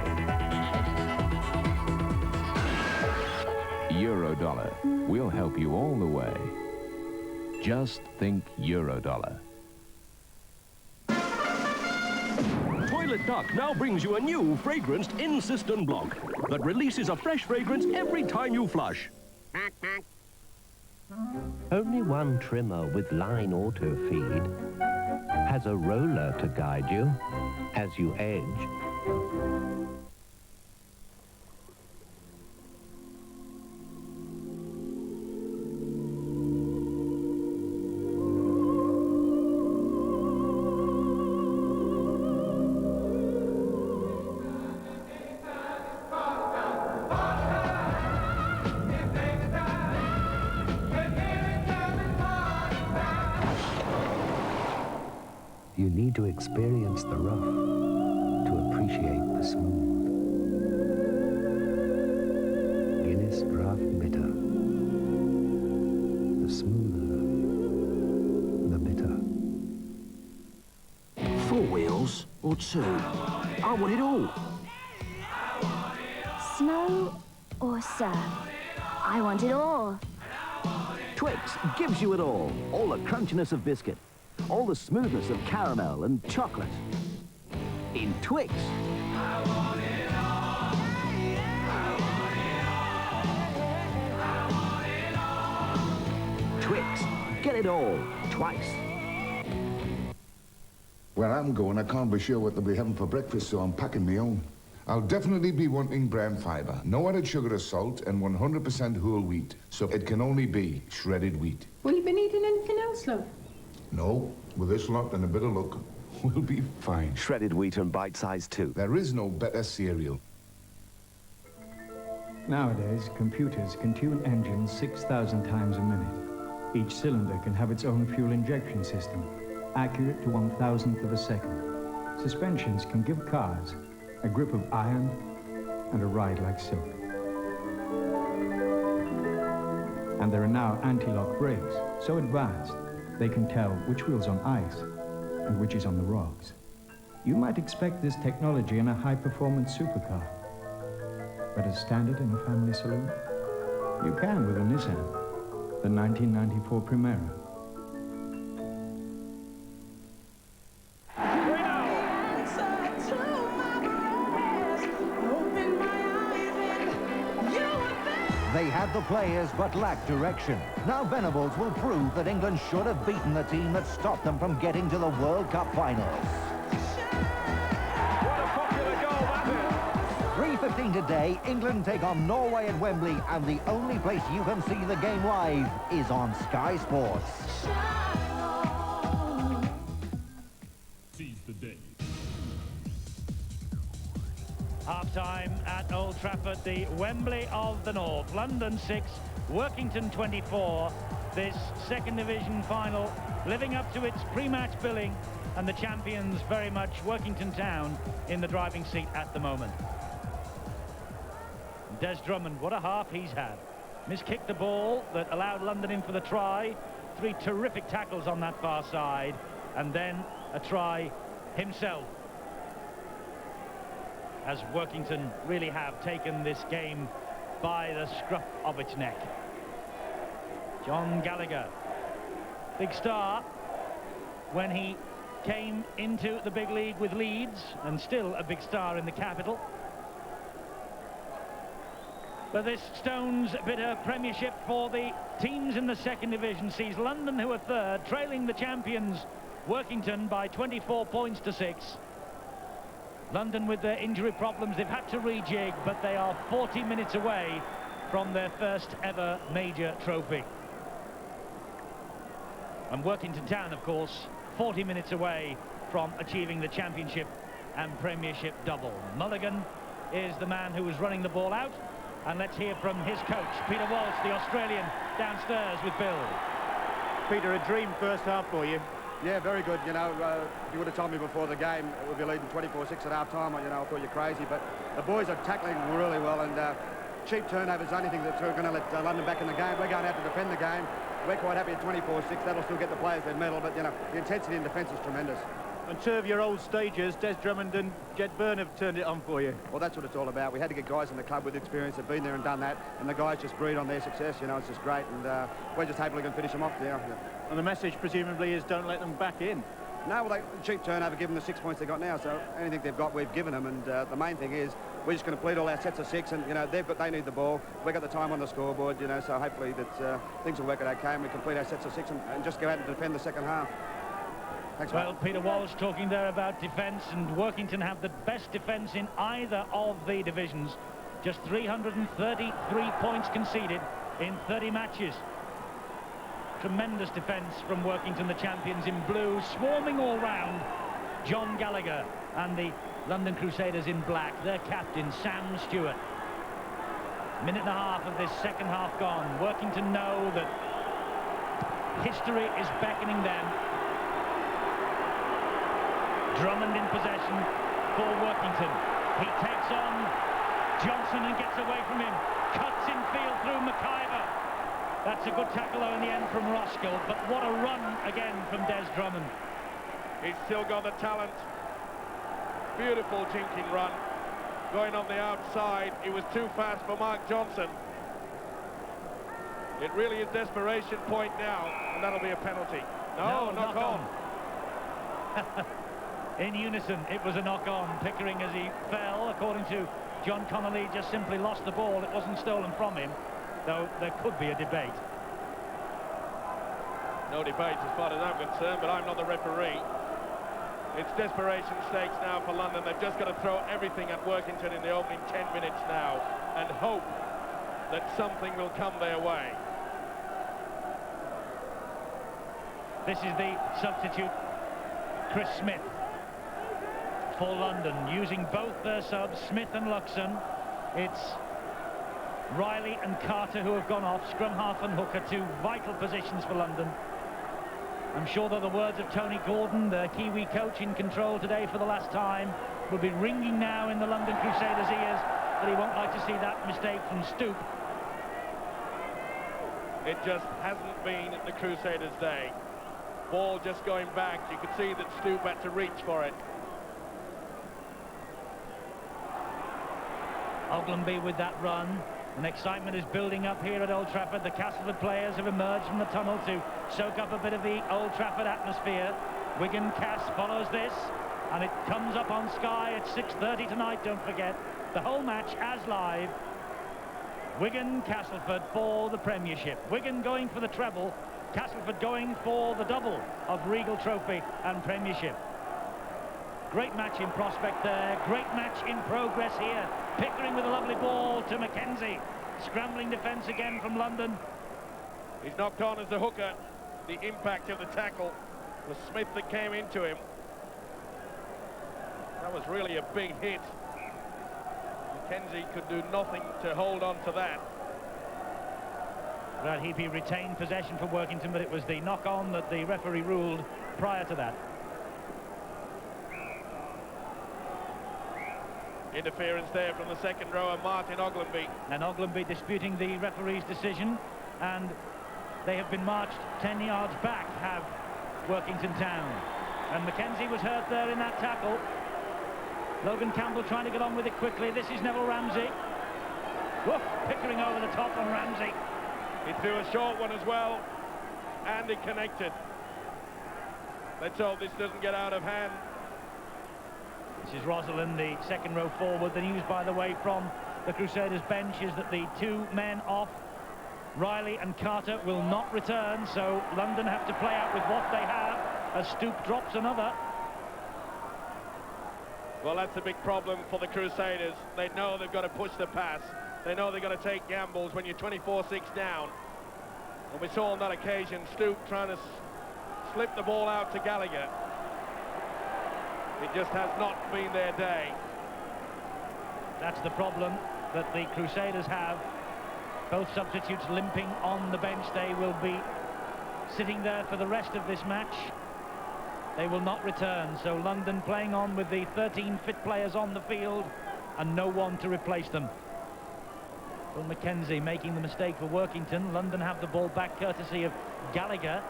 Eurodollar. We'll help you all the way. Just think Eurodollar.
Toilet Duck now brings you a new fragranced in-cistern block that releases a fresh fragrance every time you flush.
Only one trimmer with line auto feed has a roller to guide you as you age. You need to experience the rough to appreciate the smooth. Guinness Draft Bitter. The smoother, the bitter.
4 wheels or 2? I want it all.
Snow or surf? I want it all.
Twix gives you it all. All the crunchiness of biscuit. All the smoothness of caramel and chocolate. In Twix. Twix. Get it all. Twice.
Where I'm going, I can't be sure what they'll be having for breakfast, so I'm packing my own. I'll definitely be wanting brown fibre, no added sugar or salt, and 100% whole wheat. So it can only be shredded wheat.
Will you been eating anything else, love?
No, with this lot and a bit of luck, we'll be fine.
Shredded wheat and bite-sized too.
There is no better cereal.
Nowadays, computers can tune engines 6,000 times a minute. Each cylinder can have its own fuel injection system, accurate to 1,000th of a second. Suspensions can give cars a grip of iron and a ride like silk. And there are now anti-lock brakes, so advanced they can tell which wheel's on ice and which is on the rocks. You might expect this technology in a high-performance supercar, but as standard in a family saloon, you can with a Nissan, the 1994 Primera.
They had the players but lacked direction. Now Venables will prove that England should have beaten the team that stopped them from getting to the World Cup finals. 3:15 to today, England take on Norway at Wembley, and the only place you can see the game live is on Sky Sports.
Seize the day.
Half-time at Old Trafford, the Wembley of the North. London 6, Workington 24. This second division final living up to its pre-match billing, and the champions very much Workington Town in the driving seat at the moment. Des Drummond, what a half he's had. Miskicked the ball that allowed London in for the try. 3 terrific tackles on that far side, and then a try himself, as Workington really have taken this game by the scruff of its neck. John Gallagher, big star when he came into the big league with Leeds, and still a big star in the capital. But this stone's bitter Premiership for the teams in the second division sees London, who are third, trailing the champions Workington by 24 points to 6. London with their injury problems, they've had to rejig, but they are 40 minutes away from their first ever major trophy. And Workington Town, of course, 40 minutes away from achieving the championship and Premiership double. Mulligan is the man who was running the ball out, and let's hear from his coach, Peter Walsh, the Australian, downstairs with Bill.
Peter, a dream first half for you. Yeah, very good. You know, if you would have told me before the game we'd be leading 24-6 at half-time, you know, I thought you're crazy. But the boys are tackling really well, and cheap turnovers is the only thing that's going to let London back in the game. We're going out to defend the game. We're quite happy at 24-6. That'll still get the players their medal, but, you know, the intensity in defence is tremendous. And 2 of your old stagers, Des Drummond and Jed Byrne, have turned it on for you. Well, that's what it's all about. We had to get guys in the club with experience that have been there and done that, and the guys just breed on their success. You know, it's just great, and we're just hopefully going to finish them off there. And the message, presumably, is don't let them back in. No, well, cheap turnover, give them the 6 points they got now, so anything they've got, we've given them, and the main thing is we're just going to complete all our sets of 6, and, you know, they need the ball. We've got the time on the scoreboard, you know, so hopefully that things will work out okay, and we complete our sets of 6 and just go out and defend the second half. Thanks, well,
mate. Peter Walsh talking there about defence, and Workington have the best defence in either of the divisions. Just 333 points conceded in 30 matches. Tremendous defence from Workington, the champions in blue, swarming all round. John Gallagher and the London Crusaders in black, their captain, Sam Stewart. Minute and a half of this second half gone. Workington know that history is beckoning them. Drummond in possession for Workington. He takes on Johnson and gets away from him. Cuts in field through McIver. That's a good tackle, though, in the end from Roskill. But what a run again from Des Drummond.
He's still got the talent. Beautiful jinking run. Going on the outside. He was too fast for Mark Johnson. It really is desperation point now, and that'll be a penalty. No, knock on.
In unison, it was a knock-on. Pickering, as he fell, according to John Connolly, just simply lost the ball. It wasn't stolen from him, though there could be a debate.
No debate as far as I'm concerned, but I'm not the referee. It's desperation stakes now for London. They've just got to throw everything at Workington in the opening 10 minutes now and hope that something will come their way.
This is the substitute, Chris Smith, for London, using both their subs, Smith and Luxon. It's Riley and Carter who have gone off. Scrum half and hooker, 2 vital positions for London. I'm sure that the words of Tony Gordon, the Kiwi coach in control today for the last time, will be ringing now in the London Crusaders' ears, that he won't like to see that mistake from Stoop.
It just hasn't been the Crusaders' day. Ball just going back. You could see that Stoop had to reach for it.
Ogilvie with that run. And excitement is building up here at Old Trafford. The Castleford players have emerged from the tunnel to soak up a bit of the Old Trafford atmosphere. Wigan Cass follows this, and it comes up on Sky at 6:30 tonight, don't forget. The whole match as live. Wigan Castleford for the Premiership. Wigan going for the treble, Castleford going for the double of Regal Trophy and Premiership. Great match in prospect there. Great match in progress here. Pickering with a lovely ball to Mackenzie. Scrambling defence again from London.
He's knocked on as the hooker. The impact of the tackle was Smith that came into him. That was really a big hit. Mackenzie could do nothing to hold on to that.
Brad Heapy retained possession for Workington, but it was the knock-on that the referee ruled prior to that.
Interference there from the second rower, Martin Oglenby.
And Oglenby disputing the referee's decision, and they have been marched 10 yards back, have Workington Town. And Mackenzie was hurt there in that tackle. Logan Campbell trying to get on with it quickly. This is Neville Ramsey. Woof, Pickering over the top on Ramsey.
He threw a short one as well, and it connected. Let's hope this doesn't get out of hand.
This is Rosalind, the second row forward. The news, by the way, from the Crusaders bench is that the two men off, Riley and Carter, will not return, so London have to play out with what they have as Stoop drops another.
Well, that's a big problem for the Crusaders. They know they've got to push the pass. They know they've got to take gambles when you're 24-6 down. And we saw on that occasion Stoop trying to slip the ball out to Gallagher. It just has not been their day.
That's the problem that the Crusaders have. Both substitutes limping on the bench. They will be sitting there for the rest of this match. They will not return, so London playing on with the 13 fit players on the field and no one to replace them. Will Mackenzie making the mistake for Workington. London have the ball back courtesy of Gallagher.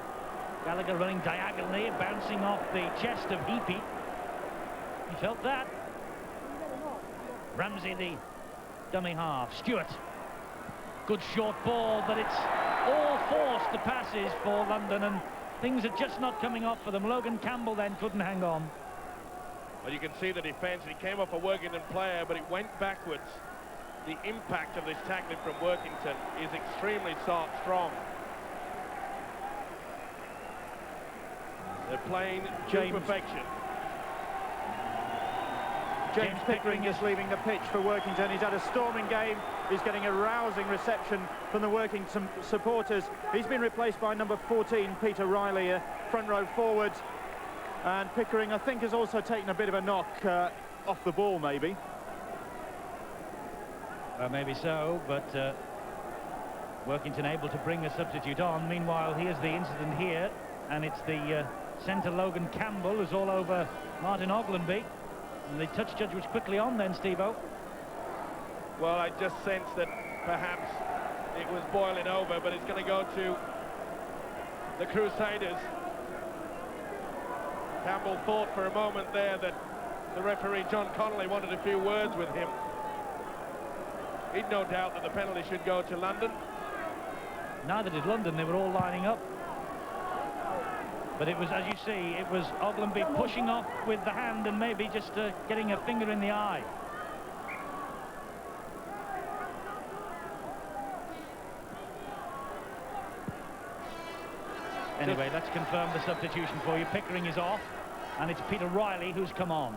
Gallagher running diagonally, bouncing off the chest of Heapy. He felt that. Ramsey, the dummy half. Stewart. Good short ball, but it's all forced, the passes for London, and things are just not coming off for them. Logan Campbell then couldn't hang on.
Well, you can see the defence. It came off a Workington player, but it went backwards. The impact of this tackling from Workington is extremely strong. They're playing to perfection.
James Pickering is leaving the pitch for Workington. He's had a storming game. He's getting a rousing reception from the Workington supporters. He's been replaced by number 14, Peter Riley, front row forward. And Pickering, I think, has also taken a bit of a knock off the ball, maybe.
Maybe so, but Workington able to bring a substitute on. Meanwhile, here's the incident here, and it's the centre Logan Campbell who's all over Martin Oglenby. And the touch judge was quickly on then, Steve-O.
Well, I just sense that perhaps it was boiling over, but it's going to go to the Crusaders. Campbell thought for a moment there that the referee, John Connolly, wanted a few words with him. He'd no doubt that the penalty should go to London.
Neither did London. They were all lining up. But it was, as you see, it was Oglenby pushing off with the hand and maybe just getting a finger in the eye. Anyway, let's confirm the substitution for you. Pickering is off, and it's Peter Riley who's come on.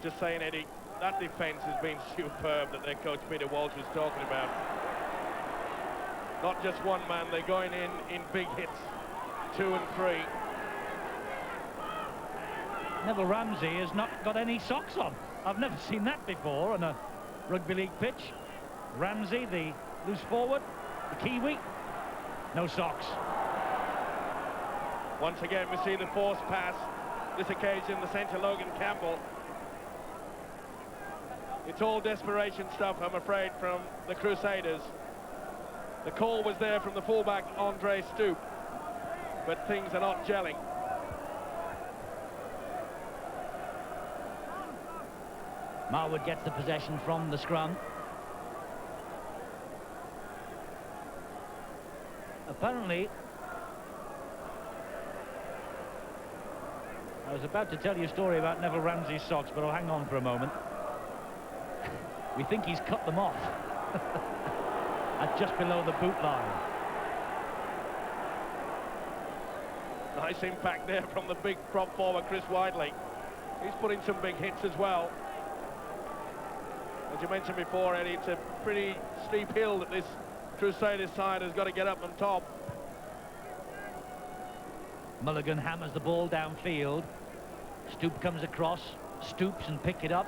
Just saying, Eddie, that defence has been superb that their coach Peter Walsh was talking about. Not just one man, they're going in big hits, 2 and 3.
Neville Ramsey has not got any socks on. I've never seen that before on a rugby league pitch. Ramsey, the loose forward, the Kiwi, no socks.
Once again, we see the forced pass. This occasion, the centre Logan Campbell. It's all desperation stuff, I'm afraid, from the Crusaders. The call was there from the fullback, Andre Stoop, but things are not gelling.
Marwood gets the possession from the scrum. Apparently, I was about to tell you a story about Neville Ramsey's socks, but I'll hang on for a moment. We think he's cut them off at just below the boot line.
Nice impact there from the big prop forward, Chris Whiteley. He's put in some big hits as well. As you mentioned before, Eddie, it's a pretty steep hill that this Crusaders side has got to get up on top.
Mulligan hammers the ball downfield. Stoop comes across, stoops and picks it up.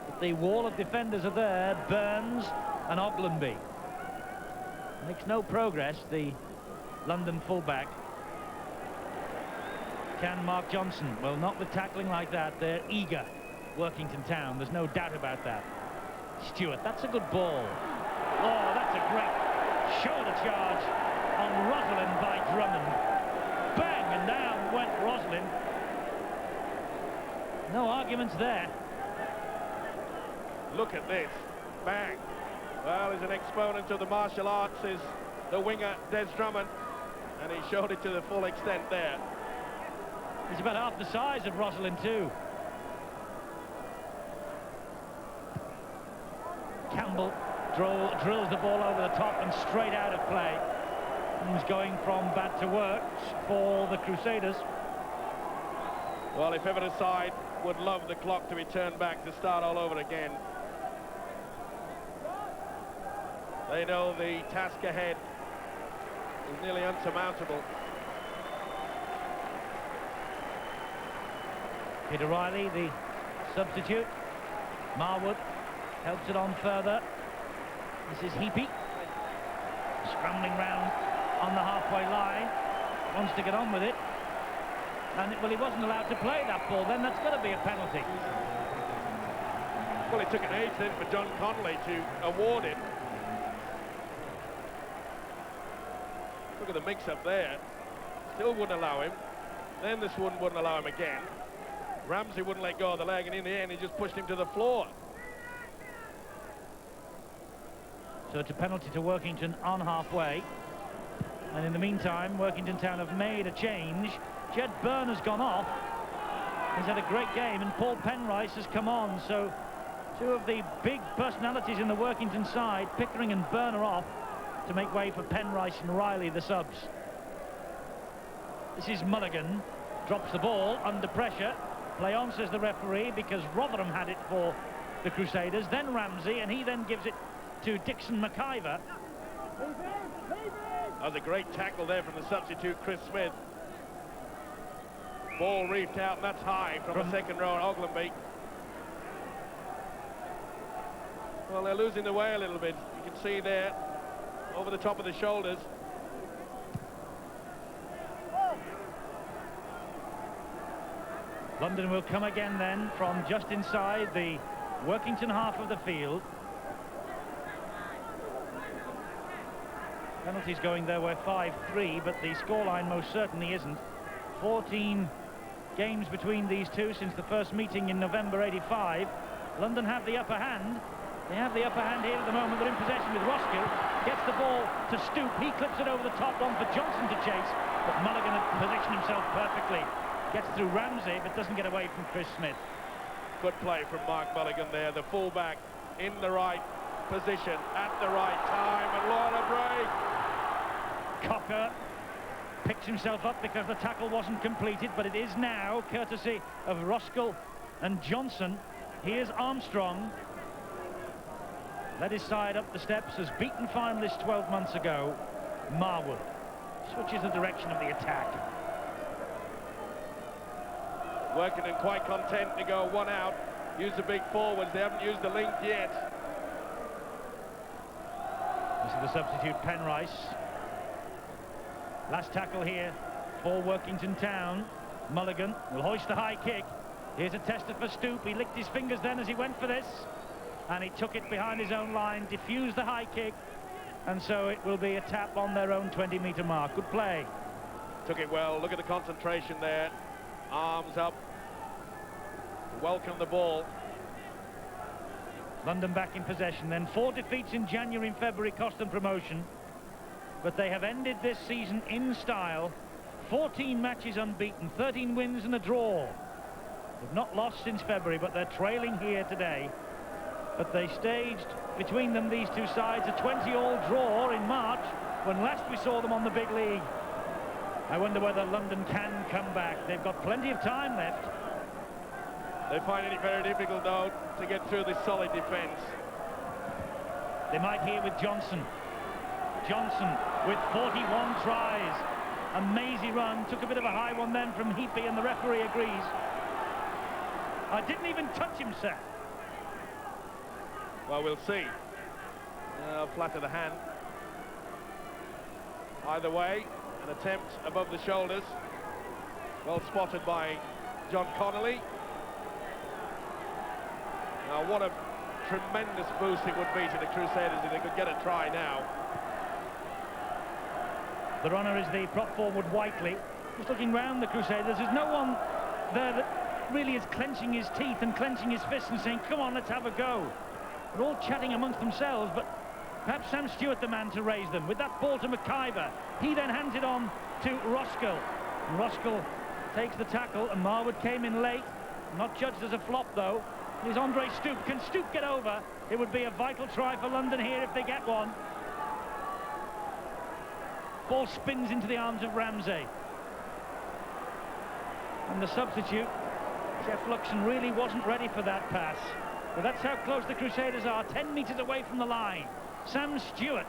But the wall of defenders are there, Burns and Oglenby. Makes no progress, the London fullback. Can Mark Johnson? Well, not with tackling like that. They're eager, Workington Town. There's no doubt about that. Stewart, that's a good ball. Oh, that's a great shoulder charge on Rosalind by Drummond. Bang, and down went Rosalind. No arguments there.
Look at this. Bang. Well, he's an exponent of the martial arts, is the winger, Des Drummond, and he showed it to the full extent there.
He's about half the size of Rosalind too. Campbell drills the ball over the top and straight out of play. He's going from bad to worse for the Crusaders.
Well, if ever the side would love the clock to be turned back to start all over again. They know the task ahead is nearly unsurmountable.
Peter Riley, the substitute. Marwood helps it on further. This is Heapy. Scrambling round on the halfway line. Wants to get on with it. And, well, he wasn't allowed to play that ball. Then that's got to be a penalty.
Well, it took an age then for John Connolly to award it. Look at the mix-up there. Still wouldn't allow him. Then this one wouldn't allow him again. Ramsey wouldn't let go of the leg, and in the end, he just pushed him to the floor.
So it's a penalty to Workington on halfway. And in the meantime, Workington Town have made a change. Jed Byrne has gone off. He's had a great game, and Paul Penrice has come on. So two of the big personalities in the Workington side, Pickering and Byrne, are off to make way for Penrice and Riley, the subs. This is Mulligan. Drops the ball under pressure. Play on, says the referee, because Rotherham had it for the Crusaders. Then Ramsey, and he then gives it to Dixon McIver.
That was a great tackle there from the substitute, Chris Smith. Ball reefed out, and that's high from the second row, Oglenby. Well, they're losing the way a little bit. You can see there, over the top of the shoulders.
London will come again then from just inside the Workington half of the field. Penalties going their way 5-3, but the scoreline most certainly isn't. 14 games between these two since the first meeting in November '85. London have the upper hand. They have the upper hand here at the moment. They're in possession with Roskill. Gets the ball to Stoop. He clips it over the top, one for Johnson to chase, but Mulligan had positioned himself perfectly. Gets through Ramsey, but doesn't get away from Chris Smith.
Good play from Mark Mulligan there, the fullback in the right position at the right time, and what a break!
Cocker picks himself up because the tackle wasn't completed, but it is now, courtesy of Roskill and Johnson. Here's Armstrong. Led his side up the steps, has beaten finalists 12 months ago. Marwood switches the direction of the attack.
Workington quite content to go one out. Use the big forwards. They haven't used the link yet.
This is the substitute, Penrice. Last tackle here for Workington Town. Mulligan will hoist the high kick. Here's a tester for Stoop. He licked his fingers then as he went for this, and he took it behind his own line, diffused the high kick, and so it will be a tap on their own 20-metre mark. Good play.
Took it well. Look at the concentration there. Arms up. Welcome the ball.
London back in possession then. 4 defeats in January and February cost them promotion, but they have ended this season in style. 14 matches unbeaten, 13 wins and a draw. They've not lost since February, but they're trailing here today. But they staged between them, these two sides, a 20-all draw in March, when last we saw them on the big league. I wonder whether London can come back. They've got plenty of time left.
They find it very difficult, though, to get through this solid defence.
They might here with Johnson. Johnson with 41 tries. A mazy run. Took a bit of a high one then from Heapy, and the referee agrees. I didn't even touch him, sir.
Well, we'll see. Flat of the hand. Either way, an attempt above the shoulders. Well spotted by John Connolly. Now, what a tremendous boost it would be to the Crusaders if they could get a try now.
The runner is the prop forward Whiteley. Just looking round the Crusaders, there's no one there that really is clenching his teeth and clenching his fists and saying, come on, let's have a go. They're all chatting amongst themselves, but perhaps Sam Stewart the man to raise them. With that ball to McIver, he then hands it on to Roskell. And Roskell takes the tackle, and Marwood came in late. Not judged as a flop, though. Here's Andre Stoop. Can Stoop get over? It would be a vital try for London here if they get one. Ball spins into the arms of Ramsey. And the substitute, Jeff Luxon, really wasn't ready for that pass. But that's how close the Crusaders are, 10 metres away from the line. Sam Stewart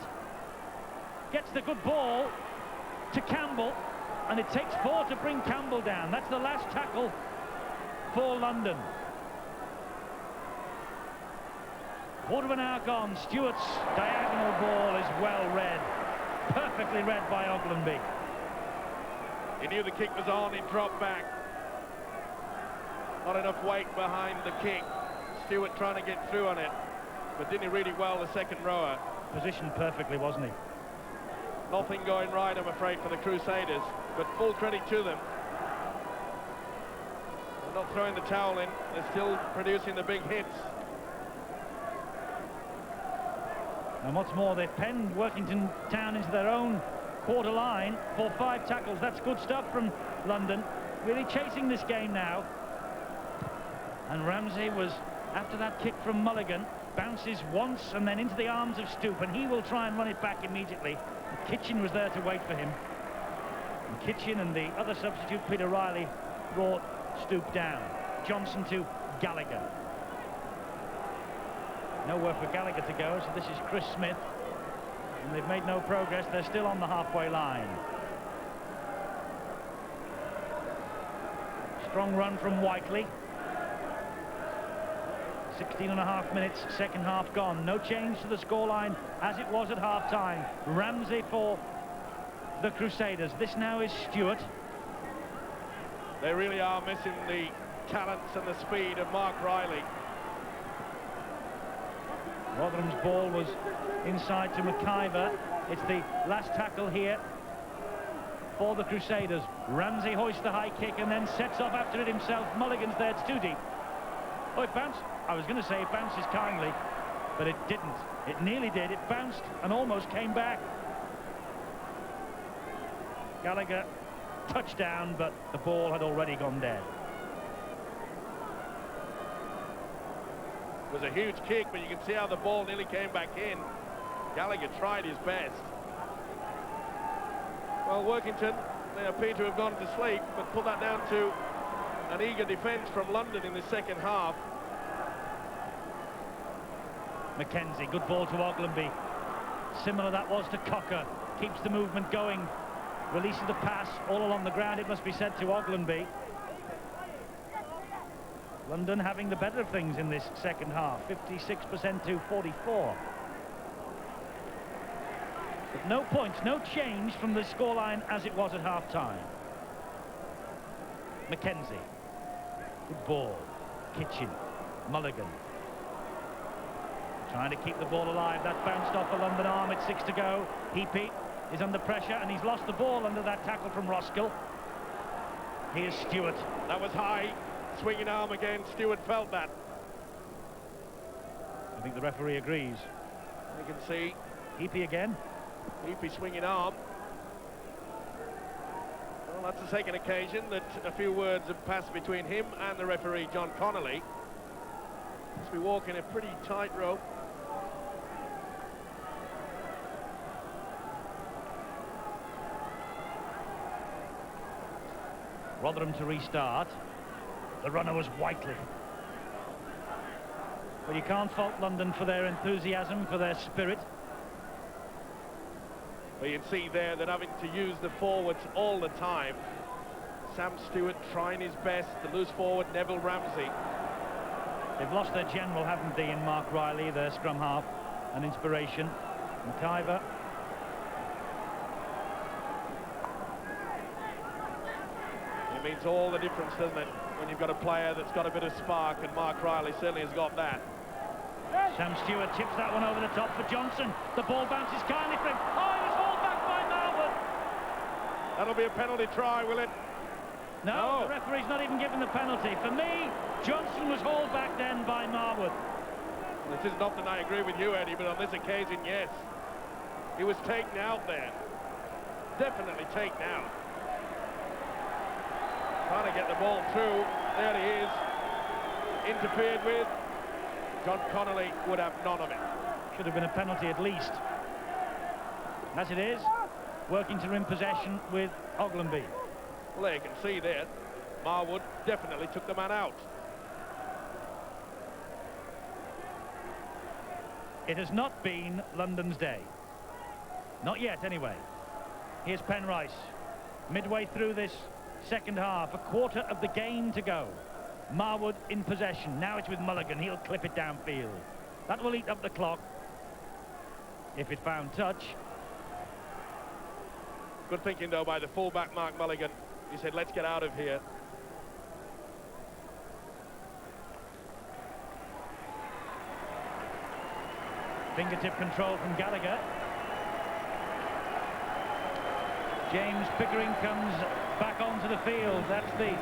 gets the good ball to Campbell, and it takes 4 to bring Campbell down. That's the last tackle for London. Quarter of an hour gone. Stewart's diagonal ball is well read. Perfectly read by Oglenby.
He knew the kick was on, he dropped back. Not enough weight behind the kick. Stewart trying to get through on it, but didn't he really well, the second rower?
Positioned perfectly, wasn't he?
Nothing going right, I'm afraid, for the Crusaders, but full credit to them. They're not throwing the towel in, they're still producing the big hits.
And what's more, they've penned Workington Town into their own quarter line for 5 tackles. That's good stuff from London. Really chasing this game now. And Ramsey was, after that kick from Mulligan, bounces once and then into the arms of Stoop, and he will try and run it back immediately. Kitchen was there to wait for him. And Kitchen and the other substitute, Peter Riley, brought Stoop down. Johnson to Gallagher. Nowhere for Gallagher to go, so this is Chris Smith. And they've made no progress. They're still on the halfway line. Strong run from Whiteley. 16.5 minutes, second half gone. No change to the scoreline as it was at half-time. Ramsey for the Crusaders. This now is Stewart.
They really are missing the talents and the speed of Mark Riley.
Rotherham's ball was inside to McIver. It's the last tackle here for the Crusaders. Ramsey hoists the high kick and then sets off after it himself. Mulligan's there, it's too deep. Oh, it bounced. I was going to say it bounces kindly, but it didn't. It nearly did. It bounced and almost came back. Gallagher, touchdown, but the ball had already gone dead.
It was a huge kick, but you can see how the ball nearly came back in. Gallagher tried his best. Well, Workington, they appear to have gone to sleep, but put that down to an eager defence from London in the second half.
Mackenzie, good ball to Oglenby. Similar that was to Cocker. Keeps the movement going. Releases the pass all along the ground, it must be said, to Oglenby. London having the better of things in this second half, 56% to 44. But no points, no change from the scoreline as it was at half-time. Mackenzie. Good ball. Kitchen. Mulligan. Trying to keep the ball alive. That bounced off a London arm. It's 6 to go. Heapy is under pressure, and he's lost the ball under that tackle from Roskell. Here's Stewart.
That was high. Swinging arm again. Stewart felt that.
I think the referee agrees.
You can see
Heapy again.
Heapy swinging arm. Well, that's the second occasion that a few words have passed between him and the referee, John Connolly. Must be walking a pretty tight rope.
Rotherham to restart. The runner was Whiteley. But you can't fault London for their enthusiasm, for their spirit.
But you can see there that having to use the forwards all the time. Sam Stewart trying his best, the loose forward Neville Ramsey.
They've lost their general, haven't they, in Mark Riley, their scrum half, an inspiration. McIver.
It means all the difference, doesn't it, when you've got a player that's got a bit of spark, and Mark Riley certainly has got that.
Sam Stewart chips that one over the top for Johnson. The ball bounces kindly for him. Oh, he was hauled back by Marwood.
That'll be a penalty try, will it?
No, the referee's not even given the penalty. For me, Johnson was hauled back then by Marwood.
This isn't often I agree with you, Eddie, but on this occasion, yes. He was taken out there. Definitely taken out. Trying to get the ball through. There he is. Interfered with. John Connolly would have none of it.
Should have been a penalty at least. As it is, Workington in possession with Ogilvie.
Well, there you can see there, Marwood definitely took the man out.
It has not been London's day. Not yet, anyway. Here's Penrice. Midway through this second half, a quarter of the game to go. Marwood in possession. Now it's with Mulligan. He'll clip it downfield. That will eat up the clock if it found touch.
Good thinking, though, by the fullback, Mark Mulligan. He said, let's get out of here.
Fingertip control from Gallagher. James Pickering comes back onto the field. That's the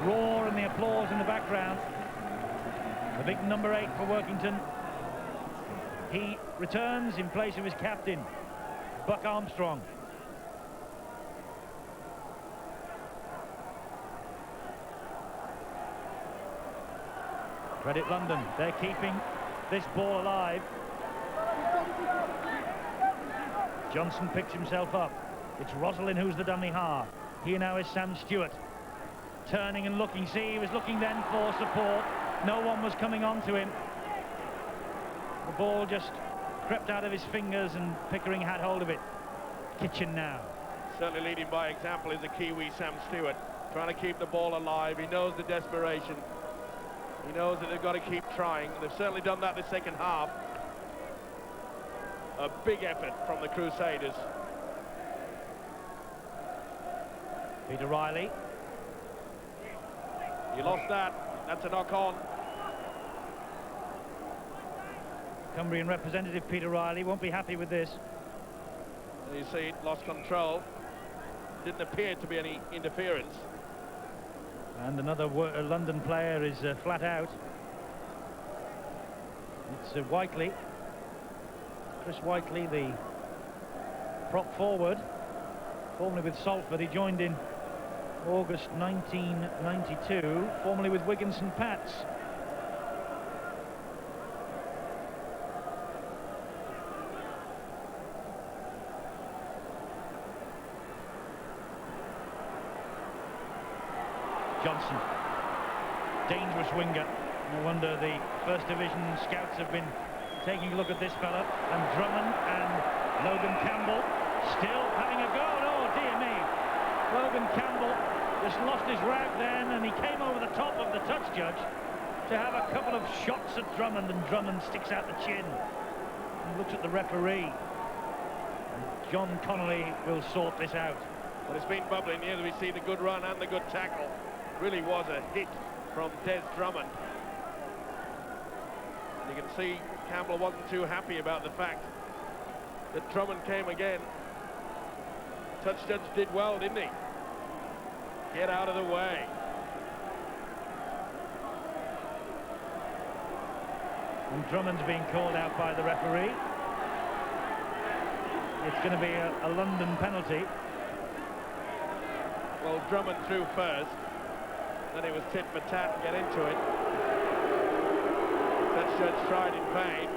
roar and the applause in the background. The big number 8 for Workington. He returns in place of his captain, Buck Armstrong. Credit London. They're keeping this ball alive. Johnson picks himself up. It's Rosalind who's the dummy half. Here now is Sam Stewart. Turning and looking. See, he was looking then for support. No one was coming on to him. The ball just crept out of his fingers and Pickering had hold of it. Kitchen now.
Certainly leading by example is the Kiwi Sam Stewart. Trying to keep the ball alive. He knows the desperation. He knows that they've got to keep trying. They've certainly done that the second half. A big effort from the Crusaders.
Peter Riley.
You lost that. That's a knock-on.
Cumbrian representative Peter Riley won't be happy with this.
You see it, lost control. Didn't appear to be any interference.
And another London player is flat out. It's Whiteley. Chris Whiteley, the prop forward, formerly with Salford. He joined in August 1992, formerly with Wigan St Pat's. Johnson, dangerous winger. No wonder the First Division scouts have been taking a look at this fella. And Drummond and Logan Campbell still having a go. Oh dear me, Logan Campbell just lost his rag then, and he came over the top of the touch judge to have a couple of shots at Drummond, and Drummond sticks out the chin and looks at the referee. And John Connolly will sort this out.
Well, it's been bubbling here. We see the good run and the good tackle. Really was a hit from Des Drummond. You can see Campbell wasn't too happy about the fact that Drummond came again. Touch judge did well, didn't he? Get out of the way.
And Drummond's being called out by the referee. It's going to be a London penalty.
Well, Drummond threw first. Then it was tit for tat and get into it. Touch judge tried in vain.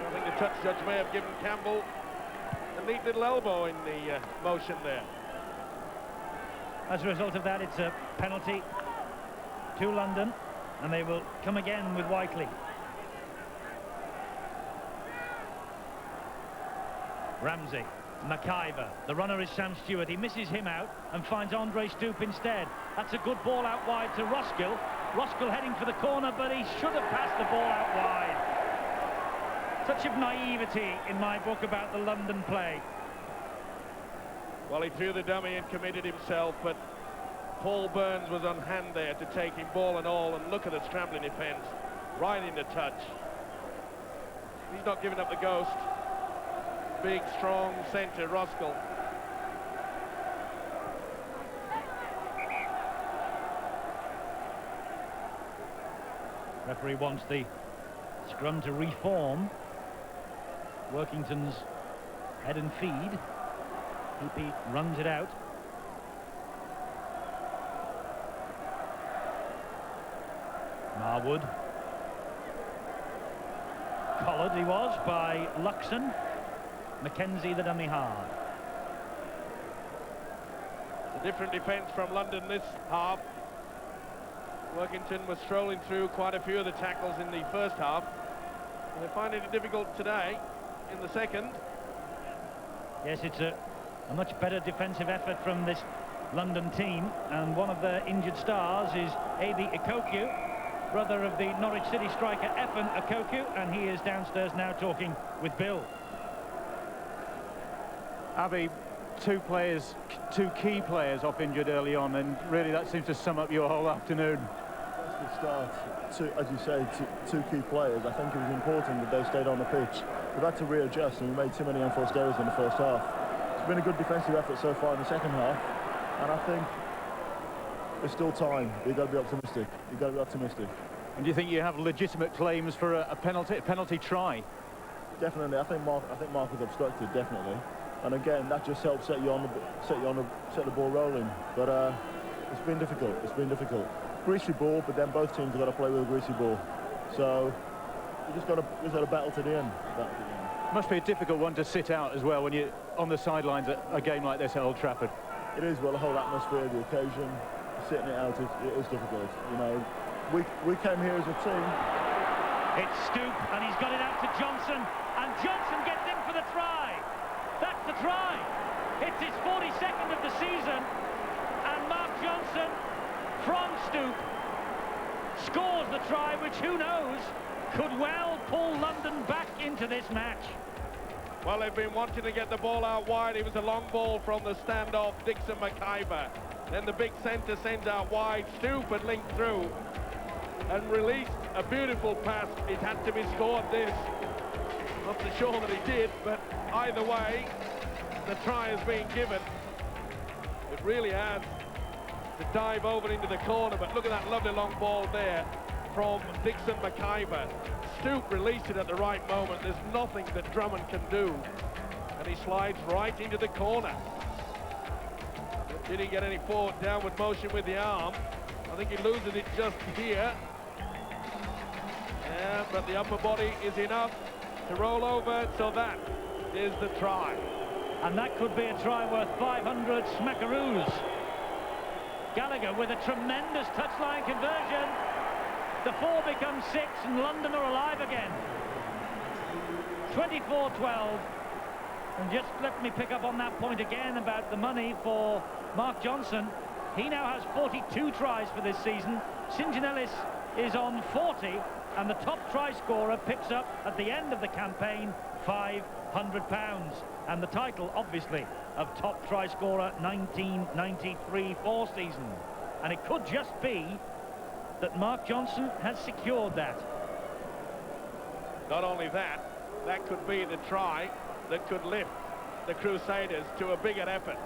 I think the touch judge may have given Campbell a neat little elbow in the motion there.
As a result of that, it's a penalty to London, and they will come again with Whiteley. Ramsey, McIver, the runner is Sam Stewart. He misses him out and finds Andre Stoop instead. That's a good ball out wide to Roskill. Roskill heading for the corner, but he should have passed the ball out wide. Touch of naivety in my book about the London play.
Well, he threw the dummy and committed himself, but Paul Burns was on hand there to take him ball and all, and look at the scrambling defence, right into touch. He's not giving up the ghost. Big, strong centre, Roskill.
Referee wants the scrum to reform. Workington's head and feed. PP runs it out. Marwood. Collared he was by Luxon. Mackenzie the dummy hard.
It's a different defence from London this half. Workington was strolling through quite a few of the tackles in the first half. And they're finding it difficult today in the second.
Yes, it's a much better defensive effort from this London team, and one of their injured stars is Abi Ikoku, brother of the Norwich City striker Effen Ikoku, and he is downstairs now talking with Bill.
Abi, two key players off injured early on, and really that seems to sum up your whole afternoon.
That's the start. As you say, two key players. I think it was important that they stayed on the pitch. We've had to readjust, and we made too many enforced errors in the first half. It's been a good defensive effort so far in the second half, and I think there's still time. You've got to be optimistic. You've got to be optimistic.
And do you think you have legitimate claims for a penalty try?
Definitely. I think Mark was obstructed, definitely. And again, that just helps set the ball rolling. But it's been difficult. It's been difficult. Greasy ball, but then both teams have got to play with a greasy ball. So we just got to battle to the end.
Must be a difficult one to sit out as well when you're on the sidelines at a game like this at Old Trafford.
It is. Well, the whole atmosphere, the occasion, sitting it out, it is difficult. You know, we came here as a team.
It's Stoop, and he's got it out to Johnson, and Johnson gets in for the try. That's the try. It's his 42nd of the season, and Mark Johnson from Stoop scores the try, which, who knows, could well pull London back into this match.
Well, they've been wanting to get the ball out wide. It was a long ball from the standoff, Dixon McIver. Then the big centre sends out wide. Stoop had linked through and released a beautiful pass. It had to be scored, this. Not so sure that he did, but either way, the try has been given. It really has, to dive over into the corner, but look at that lovely long ball there from Dixon McIver. Stoop released it at the right moment. There's nothing that Drummond can do, and he slides right into the corner. Did he get any forward downward motion with the arm? I think he loses it just here. Yeah, but the upper body is enough to roll over, so that is the try.
And that could be a try worth 500 smackaroos. Gallagher with a tremendous touchline conversion. The 4 becomes 6, and London are alive again. 24-12. And just let me pick up on that point again about the money for Mark Johnson. He now has 42 tries for this season. St. John Ellis is on 40, and the top try scorer picks up at the end of the campaign £500, and the title, obviously, of top try scorer 1993-4 season. And it could just be that Mark Johnson has secured that.
Not only that, that could be the try that could lift the Crusaders to a bigger effort.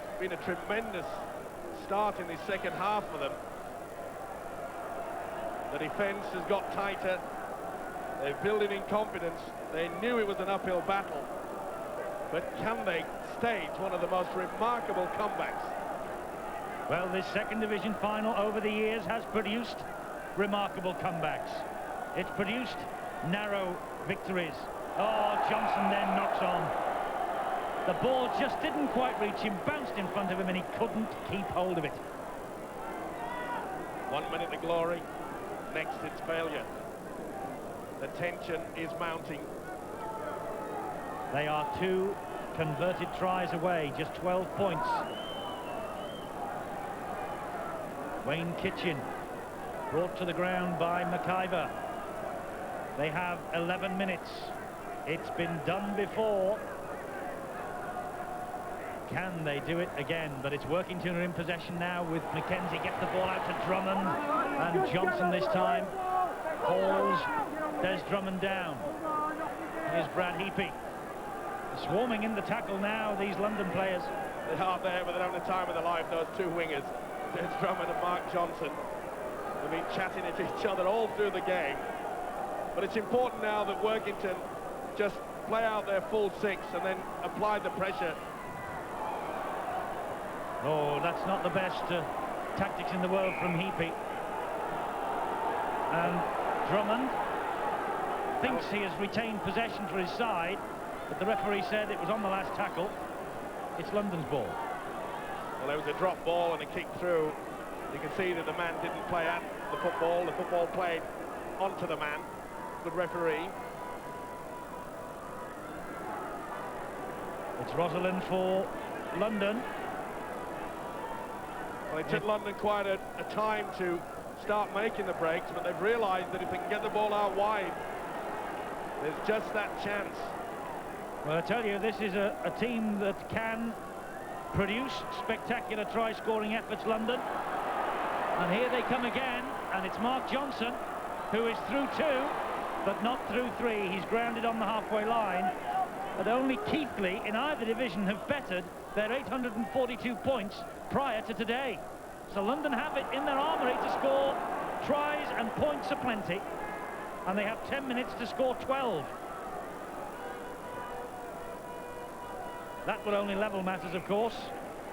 It's been a tremendous start in the second half for them. The defence has got tighter. They're building in confidence. They knew it was an uphill battle. But can they stage one of the most remarkable comebacks?
Well, this second division final over the years has produced remarkable comebacks. It's produced narrow victories. Oh, Johnson then knocks on. The ball just didn't quite reach him, bounced in front of him, and he couldn't keep hold of it.
1 minute of glory, next it's failure. The tension is mounting.
They are 2 converted tries away, just 12 points. Wayne Kitchen brought to the ground by McIver. They have 11 minutes. It's been done before. Can they do it again? But it's Workington are in possession now with McKenzie. Gets the ball out to Drummond, and Johnson this time hauls Des Drummond down. Here's Brad Heapy. Swarming in the tackle now, these London players.
They are there, but they're having the time of their life, those 2 wingers, Des Drummond and Mark Johnson. They've been chatting at each other all through the game. But it's important now that Workington just play out their full 6 and then apply the pressure.
Oh, that's not the best tactics in the world from Heapy. And Drummond thinks he has retained possession for his side, but the referee said it was on the last tackle. It's London's ball.
Well, there was a drop ball and a kick through. You can see that the man didn't play at the football played onto the man. Good referee.
It's Rosalind for London.
Well, it took London quite a time to start making the breaks, but they've realised that if they can get the ball out wide, there's just that chance.
Well, I tell you, this is a team that can produce spectacular try-scoring efforts, London. And here they come again, and it's Mark Johnson, who is through 2, but not through 3. He's grounded on the halfway line. But only Keighley in either division have bettered their 842 points prior to today. So London have it in their armoury to score tries, and points aplenty. And they have 10 minutes to score 12. That will only level matters, of course.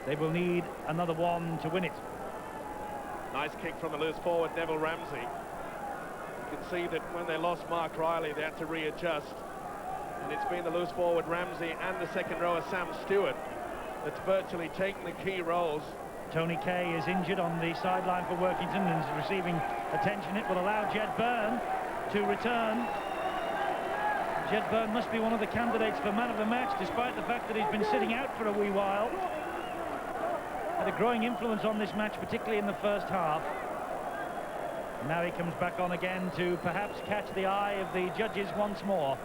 They will need another one to win it.
Nice kick from the loose forward, Neville Ramsey. You can see that when they lost Mark Riley, they had to readjust. And it's been the loose forward Ramsey and the second rower Sam Stewart that's virtually taken the key roles.
Tony Kay is injured on the sideline for Workington and is receiving attention. It will allow Jed Byrne to return. Jed Byrne must be one of the candidates for man of the match, despite the fact that he's been sitting out for a wee while. Had a growing influence on this match, particularly in the first half. And now he comes back on again to perhaps catch the eye of the judges once more.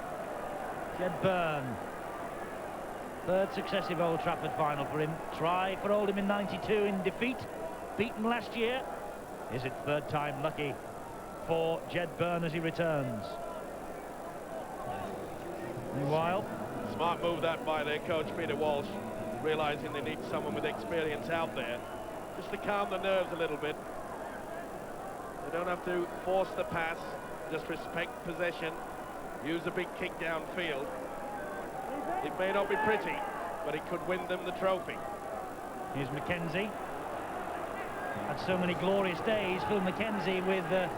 Jed Byrne. 3rd successive Old Trafford final for him. Try for Oldham in '92 in defeat. Beaten last year. Is it 3rd time lucky for Jed Byrne as he returns? Meanwhile,
smart move that by their coach Peter Walsh, realising they need someone with experience out there just to calm the nerves a little bit. They don't have to force the pass, just respect possession, use a big kick downfield. It may not be pretty, but it could win them the trophy.
Here's McKenzie. Had so many glorious days, Phil McKenzie, with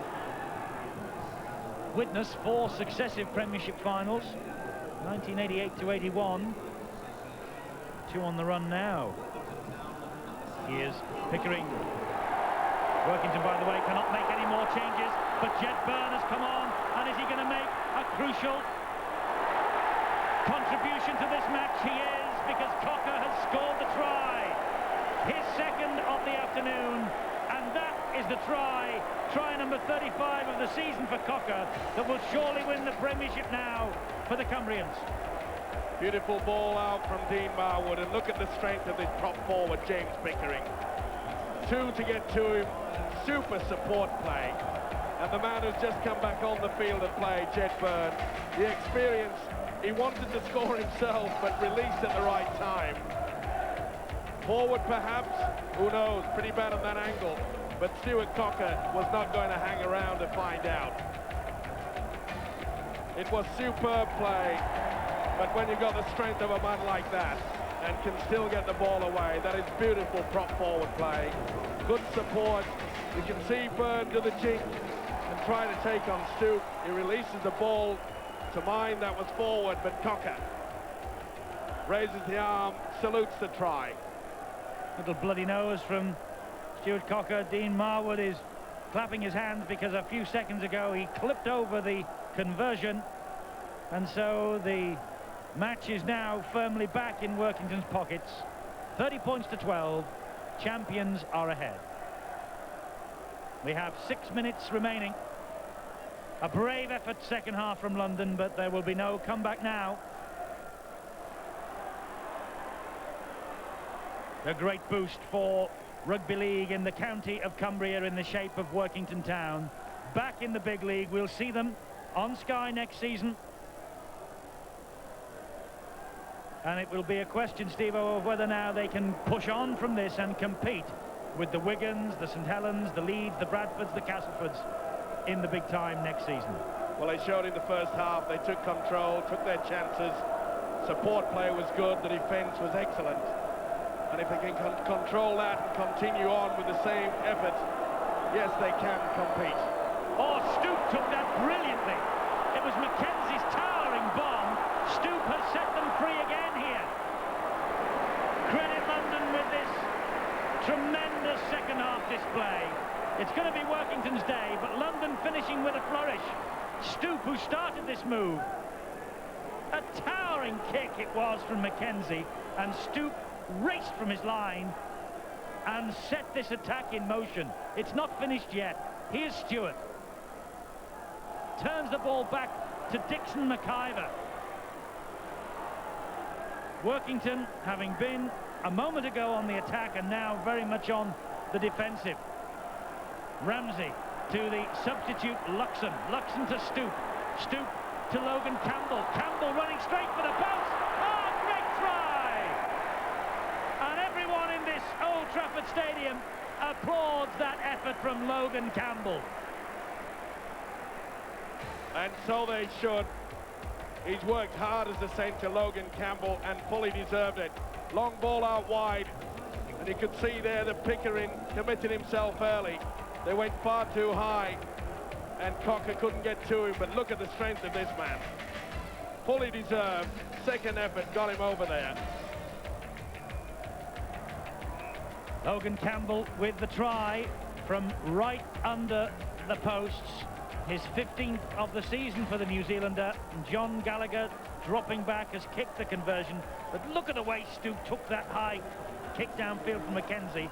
witness 4 successive Premiership finals, 1988 to 81. 2 on the run now. Here's Pickering. Workington, by the way, cannot make any more changes, but Jed Byrne has come on, and is he going to make a crucial contribution to this match? He is, because Cocker has scored the try. His 2nd of the afternoon, and that is the try number 35 of the season for Cocker, that will surely win the Premiership now for the Cumbrians.
Beautiful ball out from Dean Marwood, and look at the strength of this prop forward, James Pickering. 2 to get to him, super support play, and the man who's just come back on the field of play, Jed Byrne. The experience, he wanted to score himself, but released at the right time. Forward perhaps, who knows, pretty bad on that angle, but Stuart Cocker was not going to hang around to find out. It was superb play, but when you've got the strength of a man like that and can still get the ball away, that is beautiful prop forward play. Good support. You can see Byrne do the chink and try to take on Stoop. He releases the ball to mine that was forward, but Cocker raises the arm, salutes the try.
Little bloody nose from Stuart Cocker. Dean Marwood is clapping his hands because a few seconds ago he clipped over the conversion, and so the match is now firmly back in Workington's pockets. 30 points to 12. Champions are ahead. We have 6 minutes remaining. A brave effort second half from London, but there will be no comeback now. A great boost for rugby league in the county of Cumbria in the shape of Workington Town. Back in the big league. We'll see them on Sky next season. And it will be a question, Steve-O, of whether now they can push on from this and compete with the Wigans, the St Helens, the Leeds, the Bradfords, the Castlefords in the big time next season.
Well, they showed in the first half, they took control, took their chances. Support play was good, the defence was excellent. And if they can control that and continue on with the same effort, yes, they can compete.
Oh, Stoop took that brilliantly. It was Mackenzie's towering bomb. Stoop has set them free again here. Credit London with this tremendous second half display. It's going to be Workington's day, but London finishing with a flourish. Stoop, who started this move. A towering kick it was from Mackenzie, and Stoop raced from his line and set this attack in motion. It's not finished yet. Here's Stewart. Turns the ball back to Dixon McIver. Workington having been a moment ago on the attack and now very much on the defensive. Ramsey to the substitute Luxon. Luxon to Stoop. Stoop to Logan Campbell. Campbell running straight for the post. Oh, great try! And everyone in this Old Trafford Stadium applauds that effort from Logan Campbell.
And so they should. He's worked hard as a centre, Logan Campbell, and fully deserved it. Long ball out wide, and you could see there the Pickering committed himself early. They went far too high, and Cocker couldn't get to him, but look at the strength of this man. Fully deserved. Second effort got him over there.
Logan Campbell with the try from right under the posts. His 15th of the season for the New Zealander. John Gallagher dropping back has kicked the conversion, but look at the way Stoop took that high kick downfield from Mackenzie.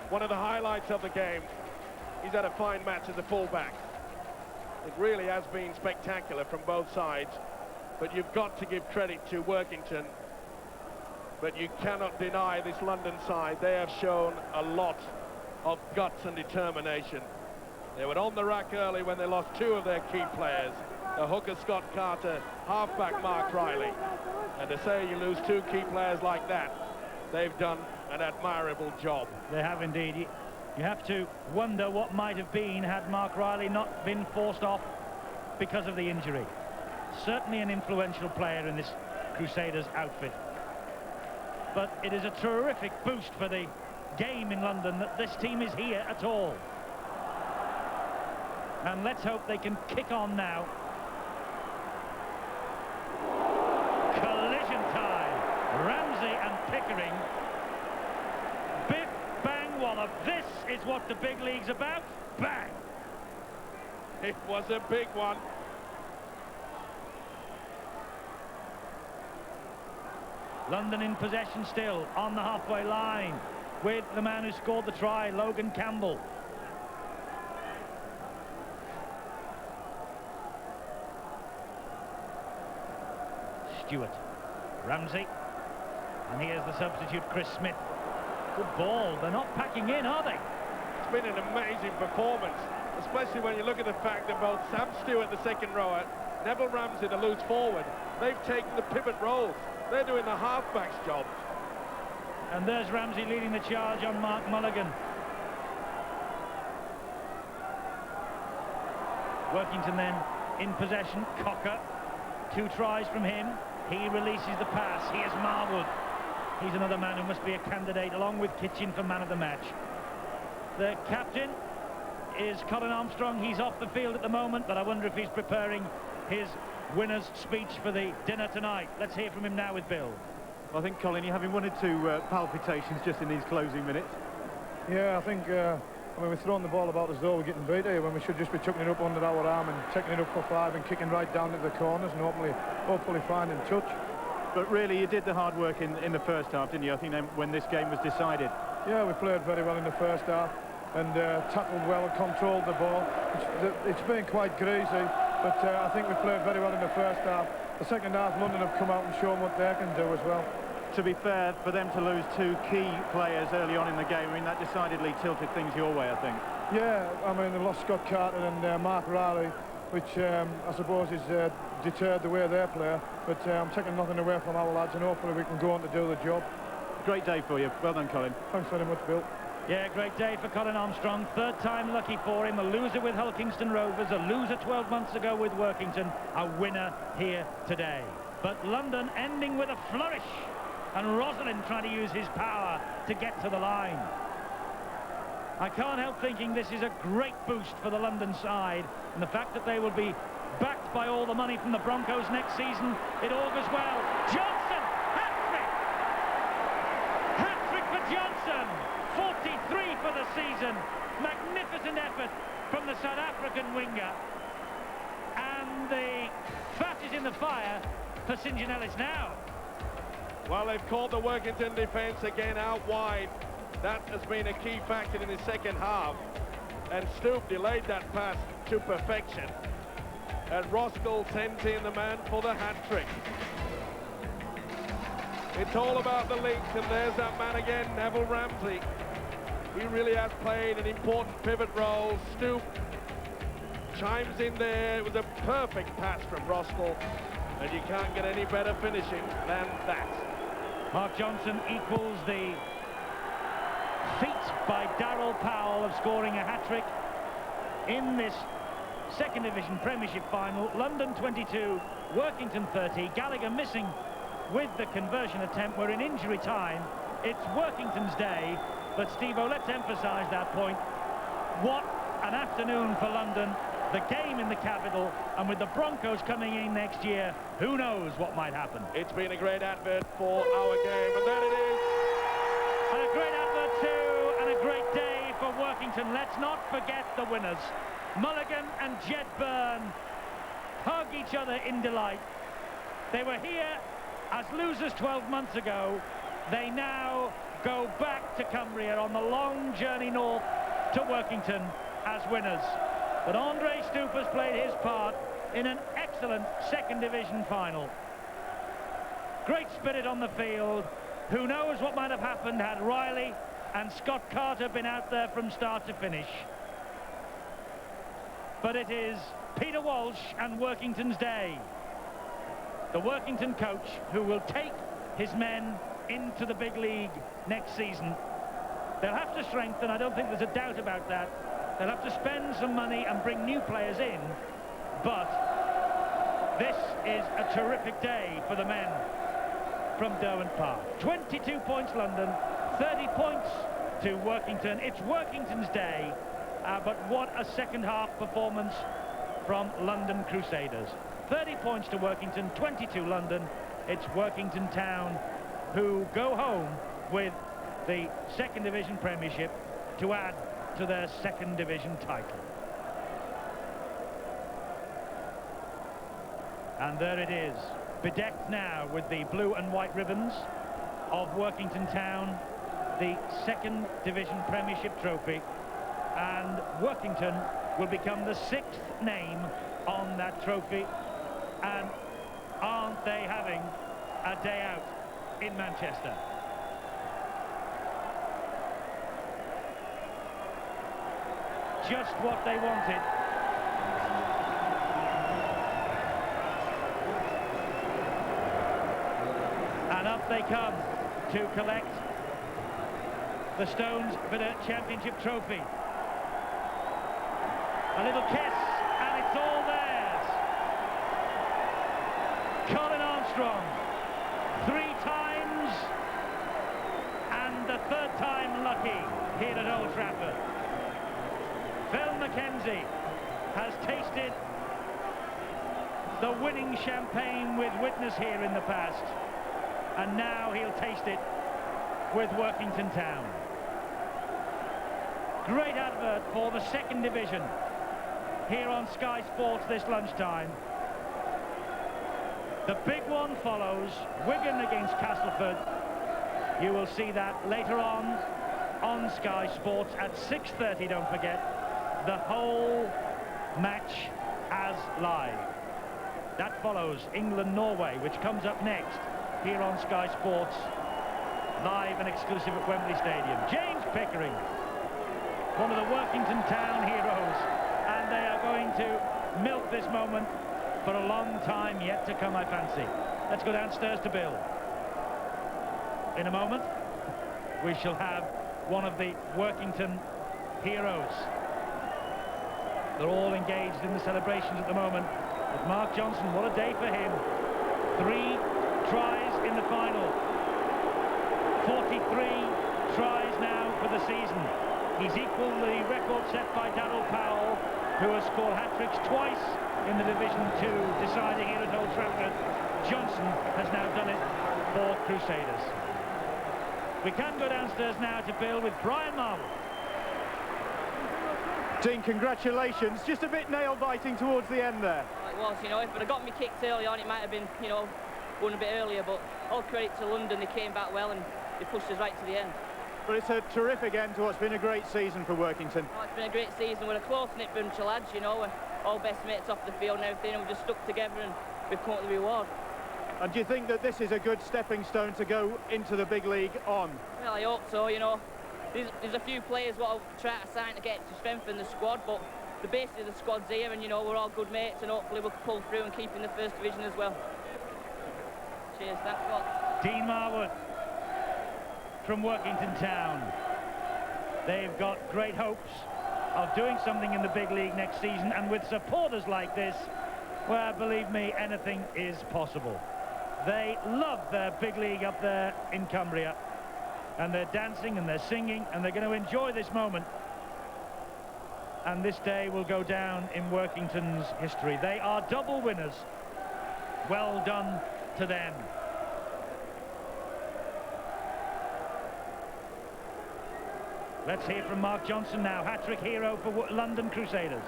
One of the highlights of the game. He's had a fine match as a fullback. It really has been spectacular from both sides, but you've got to give credit to Workington. But you cannot deny this London side. They have shown a lot of guts and determination. They were on the rack early when they lost two of their key players, the hooker Scott Carter, halfback Mark Riley. And to say you lose two key players like that, they've done an admirable job.
They have indeed. You have to wonder what might have been had Mark Riley not been forced off because of the injury. Certainly an influential player in this Crusaders outfit. But it is a terrific boost for the game in London that this team is here at all. And let's hope they can kick on now. Collision time. Ramsey and Pickering. Biff, bang, wallop. This is what the big league's about. Bang!
It was a big one.
London in possession still on the halfway line with the man who scored the try, Logan Campbell. Stewart, Ramsey, and here's the substitute Chris Smith. Good ball. They're not packing in, are they?
It's been an amazing performance, especially when you look at the fact that both Sam Stewart, the second rower, Neville Ramsey, the loose forward, they've taken the pivot roles. They're doing the halfback's job.
And there's Ramsey leading the charge on Mark Mulligan. Workington then in possession. Cocker, 2 tries from him. He releases the pass. Here's Marwood. He's another man who must be a candidate, along with Kitchen, for man of the match. The captain is Colin Armstrong. He's off the field at the moment, but I wonder if he's preparing his winner's speech for the dinner tonight. Let's hear from him now with Bill.
I think, Colin, you're having 1 or 2 palpitations just in these closing minutes.
Yeah, I think, I mean, we're throwing the ball about as though we're getting beat here when we should just be chucking it up under our arm and taking it up for 5 and kicking right down to the corners and hopefully finding touch.
But really, you did the hard work in the first half, didn't you? I think when this game was decided.
Yeah, we played very well in the first half and tackled well and controlled the ball. It's been quite greasy, but I think we played very well in the first half. The second half, London have come out and shown what they can do as well.
To be fair, for them to lose 2 key players early on in the game, I mean, that decidedly tilted things your way, I think.
Yeah, I mean, they lost Scott Carter and Mark Riley, which I suppose is deterred the way they play. But I'm taking nothing away from our lads, and hopefully we can go on to do the job.
Great day for you. Well done, Colin.
Thanks very much, Bill.
Yeah, great day for Colin Armstrong. 3rd time lucky for him. A loser with Hulkingston Rovers, a loser 12 months ago with Workington, a winner here today. But London ending with a flourish, and Rosalind trying to use his power to get to the line. I can't help thinking this is a great boost for the London side, and the fact that they will be backed by all the money from the Broncos next season, it augurs well. Johnson, hat-trick! Hat-trick for Johnson! 43 for the season. Magnificent effort from the South African winger. And the fat is in the fire for St. John Ellis now.
Well, they've caught the Workington defence again out wide. That has been a key factor in the second half. And Stoop delayed that pass to perfection. And Roskell sends in the man for the hat-trick. It's all about the links, and there's that man again, Neville Ramsey. He really has played an important pivot role. Stoop chimes in there. It was a perfect pass from Roskell, and you can't get any better finishing than that.
Mark Johnson equals the feat by Darryl Powell of scoring a hat-trick in this second division Premiership final. London 22, Workington 30. Gallagher missing with the conversion attempt. We're in injury time. It's Workington's day, but Steve-O, let's emphasise that point. What an afternoon for London. The game in the capital, and with the Broncos coming in next year, who knows what might happen.
It's been a great advert for our game, and there it is.
And a great advert too, and a great day for Workington. Let's not forget the winners. Mulligan and Jed Byrne hug each other in delight. They were here as losers 12 months ago. They now go back to Cumbria on the long journey north to Workington as winners. But Andre Stoop has played his part in an excellent second division final. Great spirit on the field. Who knows what might have happened had Riley and Scott Carter been out there from start to finish. But it is Peter Walsh and Workington's day. The Workington coach who will take his men into the big league next season. They'll have to strengthen, I don't think there's a doubt about that. They'll have to spend some money and bring new players in, but this is a terrific day for the men from Derwent Park. 22 points London, 30 points to Workington. It's Workington's day, but what a second half performance from London Crusaders. 30 points to Workington, 22 London. It's Workington Town who go home with the second division Premiership to add to their second division title. And there it is, bedecked now with the blue and white ribbons of Workington Town, the second division Premiership trophy, and Workington will become the 6th name on that trophy. And aren't they having a day out in Manchester? Just what they wanted. And up they come to collect the Stones Bitter Championship trophy. A little kiss and it's all theirs. Colin Armstrong, 3 times and the 3rd time lucky here at Old Trafford. Phil Mackenzie has tasted the winning champagne with witness here in the past. and now he'll taste it with Workington Town. Great advert for the second division here on Sky Sports this lunchtime. The big one follows, Wigan against Castleford. You will see that later on Sky Sports at 6:30, don't forget. The whole match as live. That follows England-Norway, which comes up next here on Sky Sports, live and exclusive at Wembley Stadium. James Pickering, one of the Workington Town heroes, and they are going to milk this moment for a long time yet to come, I fancy. Let's go downstairs to Bill. In a moment, we shall have one of the Workington heroes. They're all engaged in the celebrations at the moment. But Mark Johnson, what a day for him. 3 tries in the final. 43 tries now for the season. He's equalled the record set by Darryl Powell, who has scored hat-tricks twice in the Division 2 decider here at Old Trafford. Johnson has now done it for Crusaders. We can go downstairs now to Bill with Brian Marvel.
Dean, congratulations. Just a bit nail-biting towards the end there.
It was, you know, if I'd have got me kicked early on, it might have been, you know, won a bit earlier, but all credit to London, they came back well and they pushed us right to the end.
But it's a terrific end to what's been a great season for Workington.
Oh, it's been a great season. We're a close-knit bunch of lads, you know, we're all best mates off the field and everything, and we've just stuck together and we've come up with the reward.
And do you think that this is a good stepping stone to go into the big league on?
Well, I hope so, you know. There's a few players what I'll try to sign to get to strengthen the squad, but the base of the squad's here, and, you know, we're all good mates, and hopefully we'll pull through and keep in the first division as well. Cheers, thanks a lot.
Dean Marwood from Workington Town. They've got great hopes of doing something in the big league next season, and with supporters like this, well, believe me, anything is possible. They love their big league up there in Cumbria, and they're dancing and they're singing, and they're going to enjoy this moment. And this day will go down in Workington's history. They are double winners. Well done to them. Let's hear from Mark Johnson now, hat-trick hero for London Crusaders.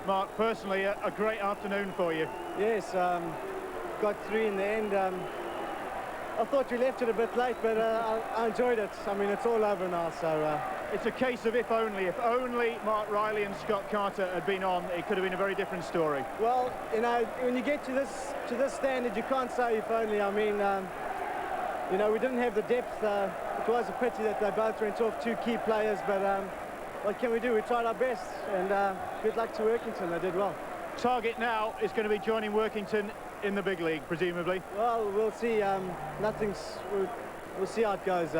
Mark, personally, a great afternoon for you.
Yes, got 3 in the end. I thought we left it a bit late, but I enjoyed it. I mean, it's all over now, so...
It's a case of if only. If only Mark Riley and Scott Carter had been on, it could have been a very different story.
Well, you know, when you get to this standard, you can't say if only. I mean, you know, we didn't have the depth. It was a pity that they both went off 2 key players, but what can we do? We tried our best, and good luck to Workington. They did well.
Target now is going to be joining Workington in the big league, presumably.
Well, we'll see. We'll see how it goes.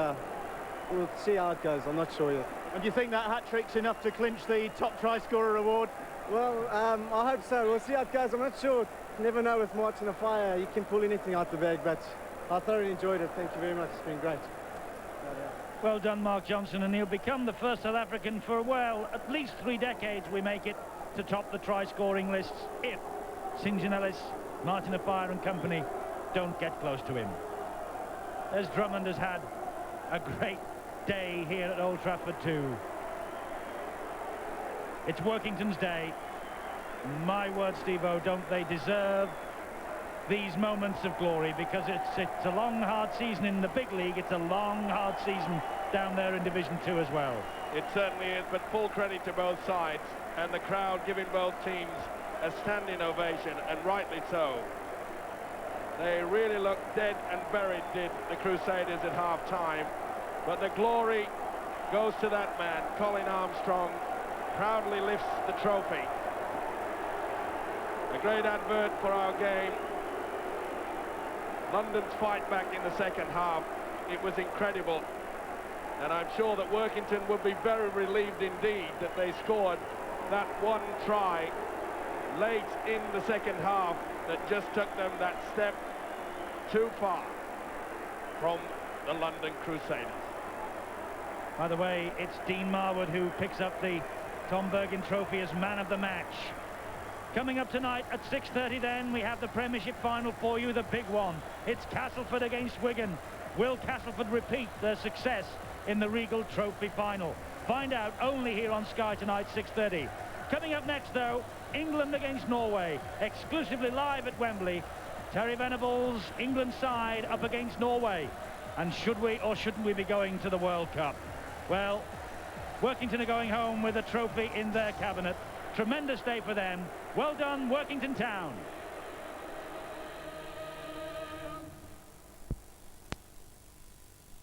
We'll see how it goes. I'm not sure yet.
And do you think that hat-trick's enough to clinch the top try-scorer award?
Well, I hope so. We'll see how it goes. I'm not sure. Never know with Martin Afire. You can pull anything out the bag, but I thoroughly enjoyed it. Thank you very much. It's been great.
Well done, Mark Johnson, and he'll become the first South African for, well, at least 3 decades we make it to top the try-scoring lists if St. John Ellis, Martin Afire and company don't get close to him. As Drummond has had a great day here at Old Trafford too. It's Workington's day. My word, Steve-O, don't they deserve these moments of glory, because it's a long, hard season in the big league. It's a long, hard season down there in Division 2 as well.
It certainly is, but full credit to both sides, and the crowd giving both teams a standing ovation, and rightly so. They really looked dead and buried, did the Crusaders at half-time, but the glory goes to that man. Colin Armstrong proudly lifts the trophy. A great advert for our game. London's fight back in the second half, it was incredible, and I'm sure that Workington would be very relieved indeed that they scored that 1 try late in the second half that just took them that step too far from the London Crusaders.
By the way, it's Dean Marwood who picks up the Tom Bergin trophy as man of the match. Coming up tonight at 6:30 then, we have the Premiership final for you, the big one. It's Castleford against Wigan. Will Castleford repeat their success in the Regal Trophy final? Find out only here on Sky tonight, 6:30. Coming up next, though, England against Norway, exclusively live at Wembley. Terry Venables' England side up against Norway. And should we or shouldn't we be going to the World Cup? Well, Workington are going home with a trophy in their cabinet. Tremendous day for them. Well done, Workington Town.